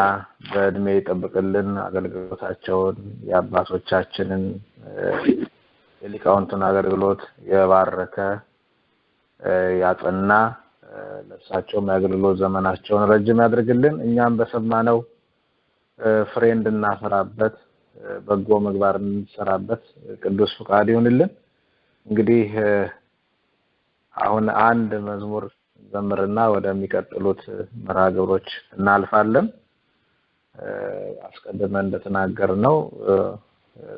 በእድሜ ይጠብቅልን። አገልግሎታቸውን የአባቶቻችንን የሊቃውንቱን አገልግሎት የባረከ ያጸና ለእሳቸውም የአገልግሎት ዘመናቸውን ረጅም ያድርግልን። እኛም በሰማነው ፍሬ እንድናፈራበት በጎ ምግባር እንድንሰራበት ቅዱስ ፈቃድ ይሁንልን። እንግዲህ አሁን አንድ መዝሙር ዘምርና ወደሚቀጥሉት መርሃ ግብሮች እናልፋለን። አስቀድመን እንደተናገርነው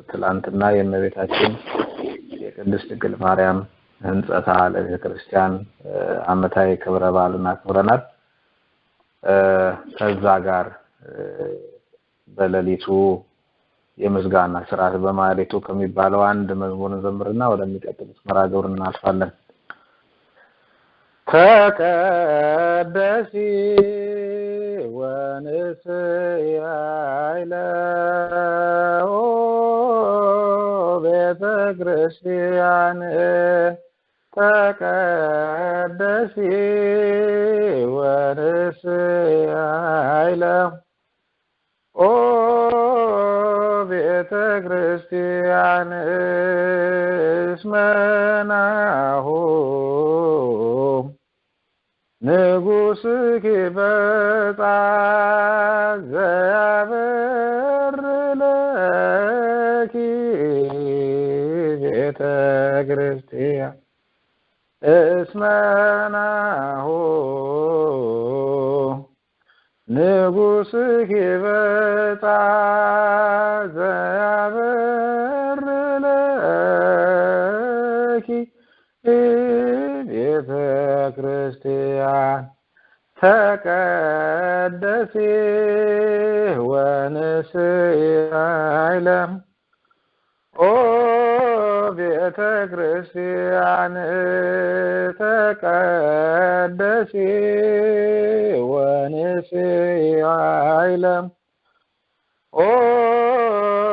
ትላንትና የእመቤታችን የቅድስት ድንግል ማርያም ሕንጸታ ለቤተ ክርስቲያን ዓመታዊ ክብረ በዓልን አክብረናል። ከዛ ጋር በሌሊቱ የምስጋና ስርዓት በማህሌቱ ከሚባለው አንድ መዝሙርን ዘምርና ወደሚቀጥሉት መርሃ ግብር እናልፋለን። ተቀደሲ ወንስያይለ ቤተ ክርስቲያን ተቀደሲ ወንስያይለ ቤተ ክርስቲያን እስመናሁ ንጉሥኪ በጣ ዘያበር ለኪ ቤተ ክርስቲያን እስመናሁ ንጉሥኪ በጣ ዘያበር ለኪ ቤተ ክርስቲያን ተቀደሲ ወንስያይለ ቤተ ክርስቲያን ተቀደሲ ወንስያይለ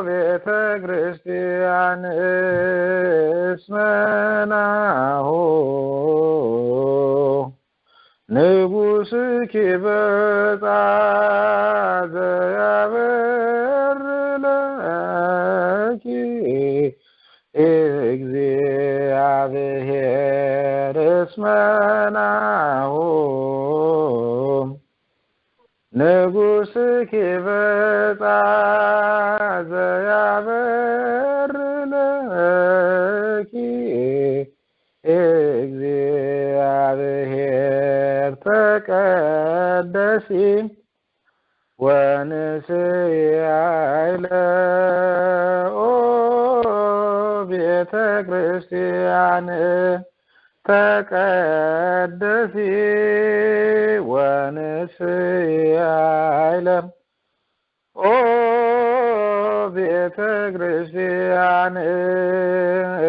ቤተ ክርስቲያን እስመናሁ ንጉሥኪ በጣ ዘያበር ለኪ እግዚአብሔር እስመናሁ ንጉሥኪ በጣ ዘያበር ለኪ እግዚአብሔር ተቀደሲ ወንስያይለ ቤተ ክርስቲያን ተቀደሲ ወንስያይለ ቤተ ቤተ ክርስቲያን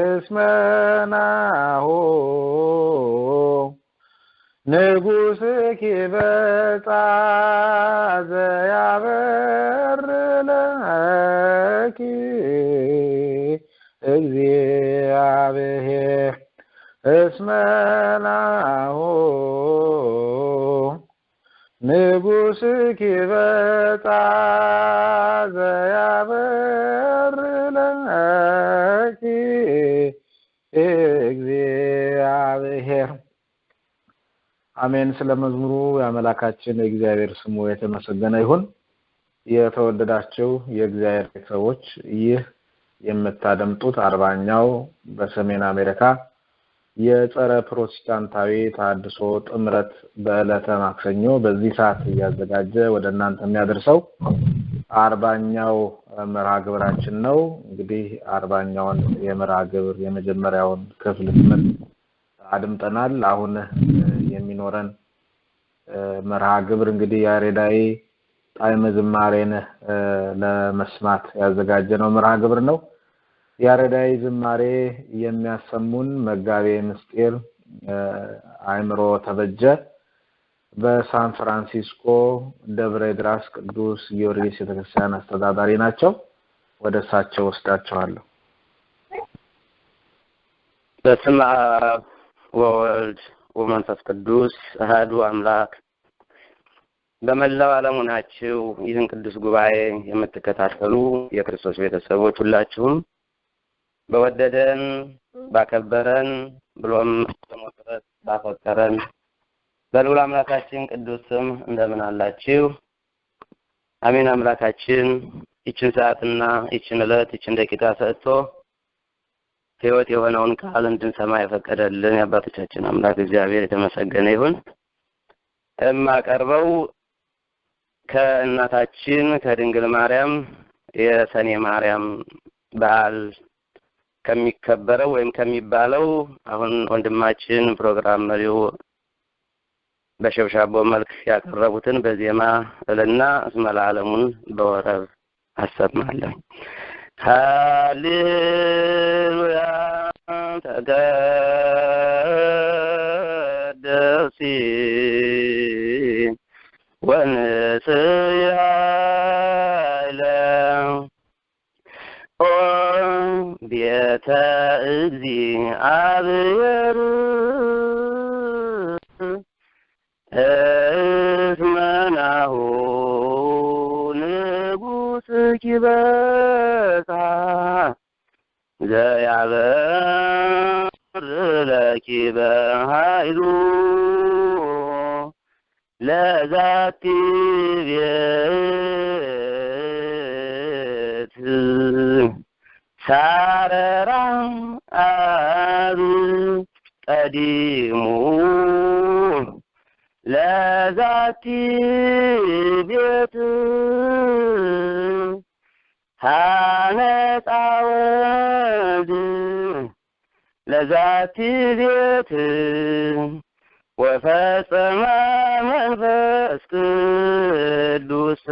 እስመናሁ ንጉሥኪ በጻ ዘያበር ለኪ እግዚአብሔር እስመናሁ ንጉሥኪ በጻ ዘያበር ለኪ እግዚአብሔር። አሜን። ስለ መዝሙሩ የአምላካችን የእግዚአብሔር ስሙ የተመሰገነ ይሁን። የተወደዳችሁ የእግዚአብሔር ቤተሰቦች ይህ የምታደምጡት 40ኛው በሰሜን አሜሪካ የጸረ ፕሮቴስታንታዊ ተሐድሶ ጥምረት በዕለተ ማክሰኞ በዚህ ሰዓት እያዘጋጀ ወደ እናንተ የሚያደርሰው 40ኛው መርሃ ግብራችን ነው። እንግዲህ 40ኛውን የመርሃ ግብር የመጀመሪያውን ክፍል አድምጠናል። አሁን የሚኖረን መርሃ ግብር እንግዲህ ያሬዳዊ ጣዕመ ዝማሬን ለመስማት ያዘጋጀነው መርሃ ግብር ነው። ያሬዳዊ ዝማሬ የሚያሰሙን መጋቤ ምስጢር አእምሮ ተበጀ በሳን ፍራንሲስኮ ደብረ ድራስ ቅዱስ ጊዮርጊስ ቤተክርስቲያን አስተዳዳሪ ናቸው። ወደ እሳቸው ወስዳቸዋለሁ። በስመ አብ ወወልድ ወመንፈስ ቅዱስ አሐዱ አምላክ። በመላው ዓለም ሆናችሁ ይህን ቅዱስ ጉባኤ የምትከታተሉ የክርስቶስ ቤተሰቦች ሁላችሁም በወደደን ባከበረን ብሎም በመፍራት ባፈቀረን በልዑል አምላካችን ቅዱስ ስም እንደምን አላችሁ? አሜን። አምላካችን ይችን ሰዓትና ይችን ዕለት ይችን ደቂቃ ሰጥቶ ሕይወት የሆነውን ቃል እንድንሰማ የፈቀደልን የአባቶቻችን አምላክ እግዚአብሔር የተመሰገነ ይሁን። የማቀርበው ከእናታችን ከድንግል ማርያም የሰኔ ማርያም በዓል ከሚከበረው ወይም ከሚባለው አሁን ወንድማችን ፕሮግራም መሪው በሸብሻቦ መልክ ያቀረቡትን በዜማ እልና እስመ ለዓለሙን በወረብ አሰማለሁ። ሃሌሉያ ተቀደሲ ወንስያለ ኦ ቤተ እግዚአብሔር እስመናሁ ንጉሥኪ በጻ ዘያበር ለኪ በኃይሉ ለዛቲ ቤት ሳረራ አብ ቀዲሙ ለዛቲ ቤት ሃነጻ ወልድ ለዛቲ ቤት ወፈጸመ መንፈስ ቅዱስ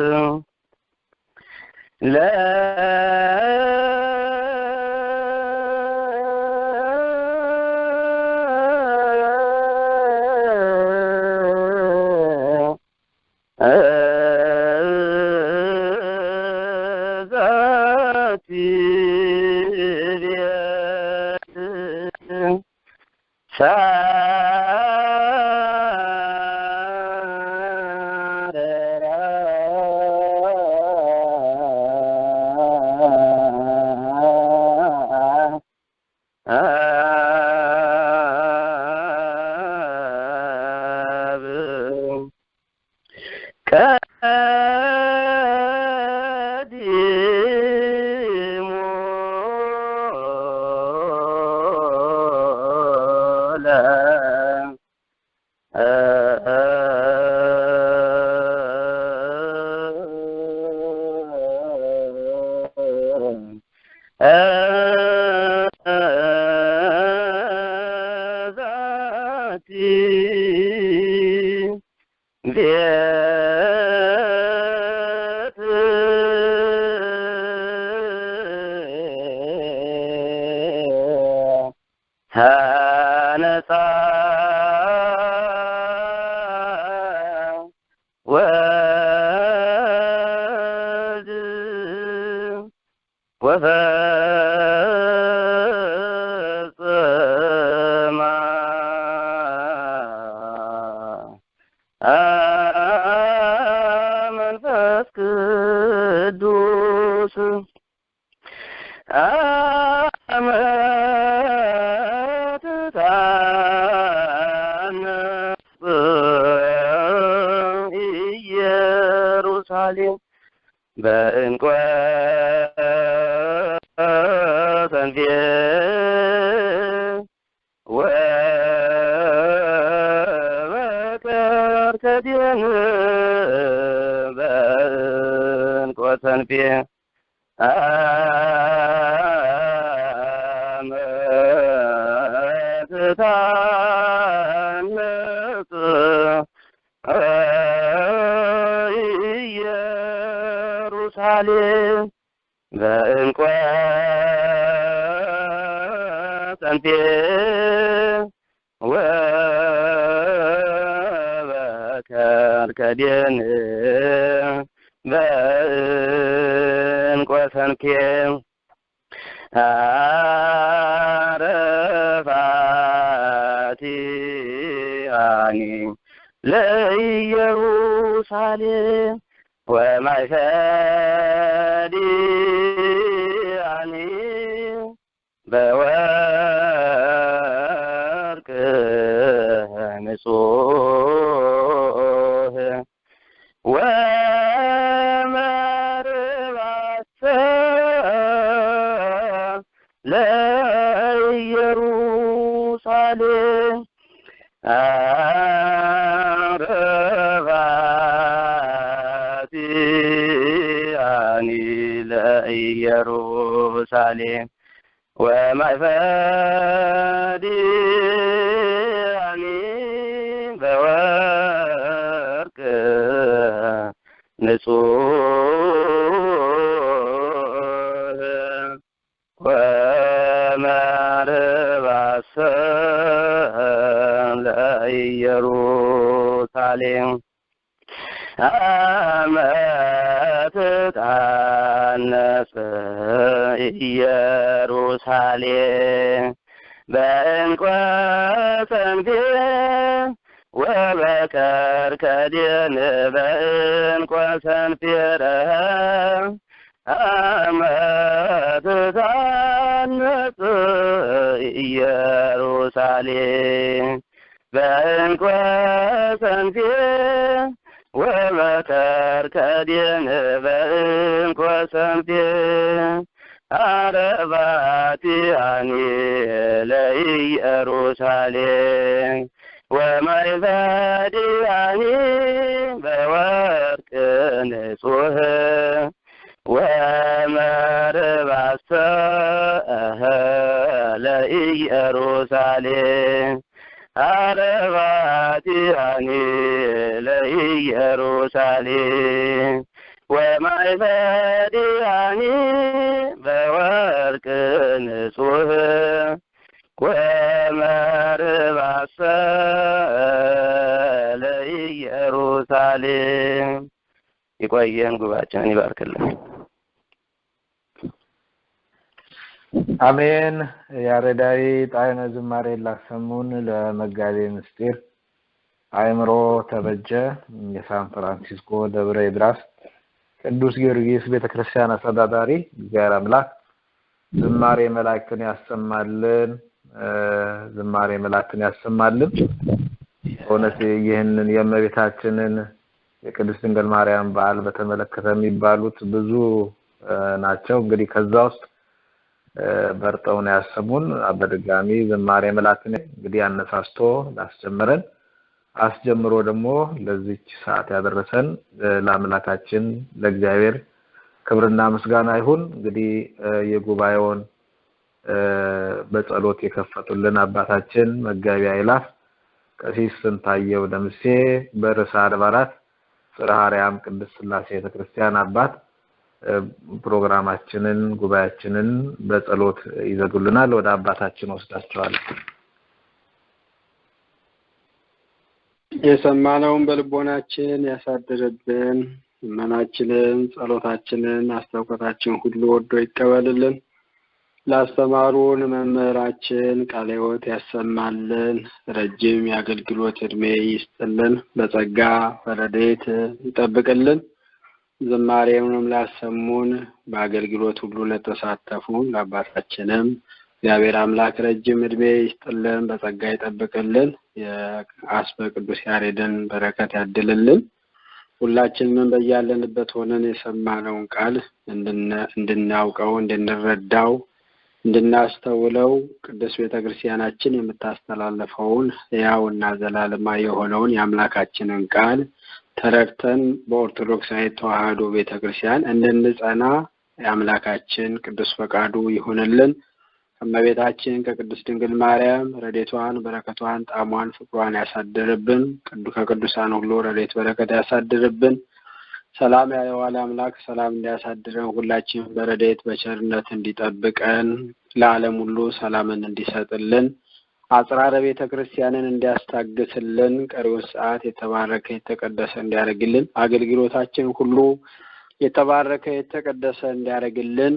ተነሳ ወልድ ወፈጽማ መንፈስ ቅዱስ ኢየሩሳሌም በእንቆ ሰንፌ ወበቀር ከዲን በእንቆ ሰንፌ አመትታነጽ ኢየሩሳሌም በእንቆ ሰንፌ ወበከር ከዲን በእንቆ ሰንፌ አረፋቲአኒ ለኢየሩሳሌም ወማይፈዲአኒ በወርቅ ንጹህ ወመርባሰ ለኢየሩሳሌም አረፋቲአኒ ለኢየሩሳሌም ወማይፈዲአኒ በወርቅ ንጹህ ወመርባሰ ለኢየሩሳሌም አመትታነጽ ኢየሩሳሌም በእንቆ ሰንፌ ወበቀር ከዲን በእንቆ ሰንፌረ አመትታነጽ ኢየሩሳሌም በእንቆ ሰንፌ ወበከር ከዲን በእንቆ ሰንፌ አረፋቲአኒ ለኢየሩሳሌም ወማይፈዲአኒ በወርቅ ንጹህ ወመርባሰ ለኢየሩሳሌም አረፋቲአኒ ለኢየሩሳሌም ወማይፈዲአኒ በወርቅ ንጹህ ወመርባሰ ለኢየሩሳሌም። ይቆየን፣ ጉባኤያችንን ይባርክልን። አሜን። ያሬዳዊ ጣዕመ ዝማሬ ላሰሙን ለመጋቤ ምስጢር አእምሮ ተበጀ የሳን ፍራንሲስኮ ደብረ ይድራስ ቅዱስ ጊዮርጊስ ቤተክርስቲያን አስተዳዳሪ እግዚአብሔር አምላክ ዝማሬ መላእክትን ያሰማልን፣ ዝማሬ መላእክትን ያሰማልን። እውነት ይህንን የእመቤታችንን የቅድስት ድንግል ማርያም በዓል በተመለከተ የሚባሉት ብዙ ናቸው። እንግዲህ ከዛ ውስጥ በርጠውን ያሰሙን በድጋሚ ዝማሬ መላእክትን እንግዲህ አነሳስቶ ላስጀመረን አስጀምሮ ደግሞ ለዚች ሰዓት ያደረሰን ለአምላካችን ለእግዚአብሔር ክብርና ምስጋና ይሁን። እንግዲህ የጉባኤውን በጸሎት የከፈቱልን አባታችን መጋቢ አይላፍ ቀሲስ ስንታየው ደምሴ በርዕሰ አድባራት ጽርሐ አርያም ቅድስት ሥላሴ ቤተክርስቲያን አባት ፕሮግራማችንን ጉባኤያችንን በጸሎት ይዘጉልናል። ወደ አባታችን ወስዳቸዋለሁ። የሰማነውን በልቦናችን ያሳድርብን። ልመናችንን፣ ጸሎታችንን፣ አስተውቆታችን ሁሉ ወዶ ይቀበልልን። ላስተማሩን መምህራችን ቃለ ሕይወት ያሰማልን። ረጅም የአገልግሎት እድሜ ይስጥልን። በጸጋ በረድኤት ይጠብቅልን። ዝማሬውንም ላሰሙን፣ በአገልግሎት ሁሉ ለተሳተፉ ለአባታችንም እግዚአብሔር አምላክ ረጅም እድሜ ይስጥልን፣ በጸጋ ይጠብቅልን። የአስበ ቅዱስ ያሬድን በረከት ያድልልን። ሁላችንም በያለንበት ሆነን የሰማነውን ቃል እንድናውቀው፣ እንድንረዳው፣ እንድናስተውለው ቅዱስ ቤተክርስቲያናችን የምታስተላልፈውን ሕያውና ዘላለማዊ የሆነውን የአምላካችንን ቃል ተረድተን በኦርቶዶክሳዊ ተዋሕዶ ቤተክርስቲያን እንድንጸና የአምላካችን ቅዱስ ፈቃዱ ይሁንልን። ከእመቤታችን ከቅድስት ድንግል ማርያም ረድኤቷን፣ በረከቷን፣ ጣዕሟን፣ ፍቅሯን ያሳድርብን። ከቅዱሳን ሁሉ ረድኤት በረከት ያሳድርብን። ሰላም ያየዋለ አምላክ ሰላም እንዲያሳድረን፣ ሁላችን በረድኤት በቸርነት እንዲጠብቀን፣ ለዓለም ሁሉ ሰላምን እንዲሰጥልን፣ አጽራረ ቤተ ክርስቲያንን እንዲያስታግስልን፣ ቀሪውን ሰዓት የተባረከ የተቀደሰ እንዲያደርግልን፣ አገልግሎታችን ሁሉ የተባረከ የተቀደሰ እንዲያደርግልን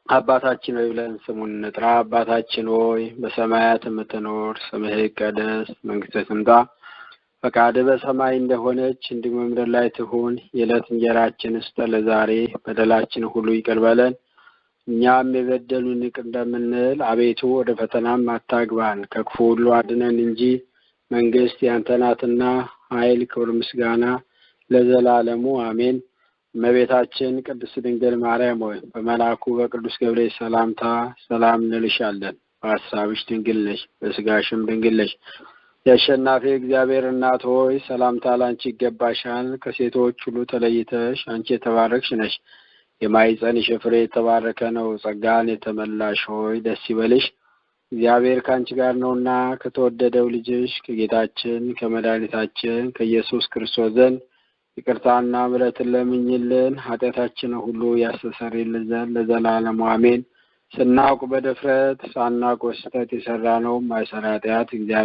አባታችን ሆይ ብለን ስሙን እንጥራ። አባታችን ሆይ በሰማያት የምትኖር ስምህ ይቀደስ፣ መንግስትህ ትምጣ፣ ፈቃድህ በሰማይ እንደሆነች እንዲሁ በምድር ላይ ትሁን። የዕለት እንጀራችንን ስጠን ዛሬ፣ በደላችን ሁሉ ይቅር በለን እኛም የበደሉን ይቅር እንደምንል፣ አቤቱ ወደ ፈተናም አታግባን ከክፉ ሁሉ አድነን እንጂ መንግስት ያንተ ናትና ኃይል፣ ክብር፣ ምስጋና ለዘላለሙ አሜን። እመቤታችን ቅድስት ድንግል ማርያም ሆይ በመልአኩ በቅዱስ ገብርኤል ሰላምታ ሰላም እንልሻለን። በሐሳብሽ ድንግል ነሽ፣ በስጋሽም ድንግል ነሽ። የአሸናፊ እግዚአብሔር እናት ሆይ ሰላምታ ላንቺ ይገባሻል። ከሴቶች ሁሉ ተለይተሽ አንቺ የተባረክሽ ነሽ። የማኅፀንሽ ፍሬ የተባረከ ነው። ጸጋን የተመላሽ ሆይ ደስ ይበልሽ፣ እግዚአብሔር ከአንቺ ጋር ነውና ከተወደደው ልጅሽ ከጌታችን ከመድኃኒታችን ከኢየሱስ ክርስቶስ ዘንድ ይቅርታና ምሕረትን ለምኝልን፣ ኃጢአታችንን ሁሉ ያስተሰርይልን ዘንድ ለዘላለሙ አሜን። ስናውቅ በድፍረት ሳናውቅ በስህተት የሰራነው ማይሰራ ኃጢአት እግዚአብሔር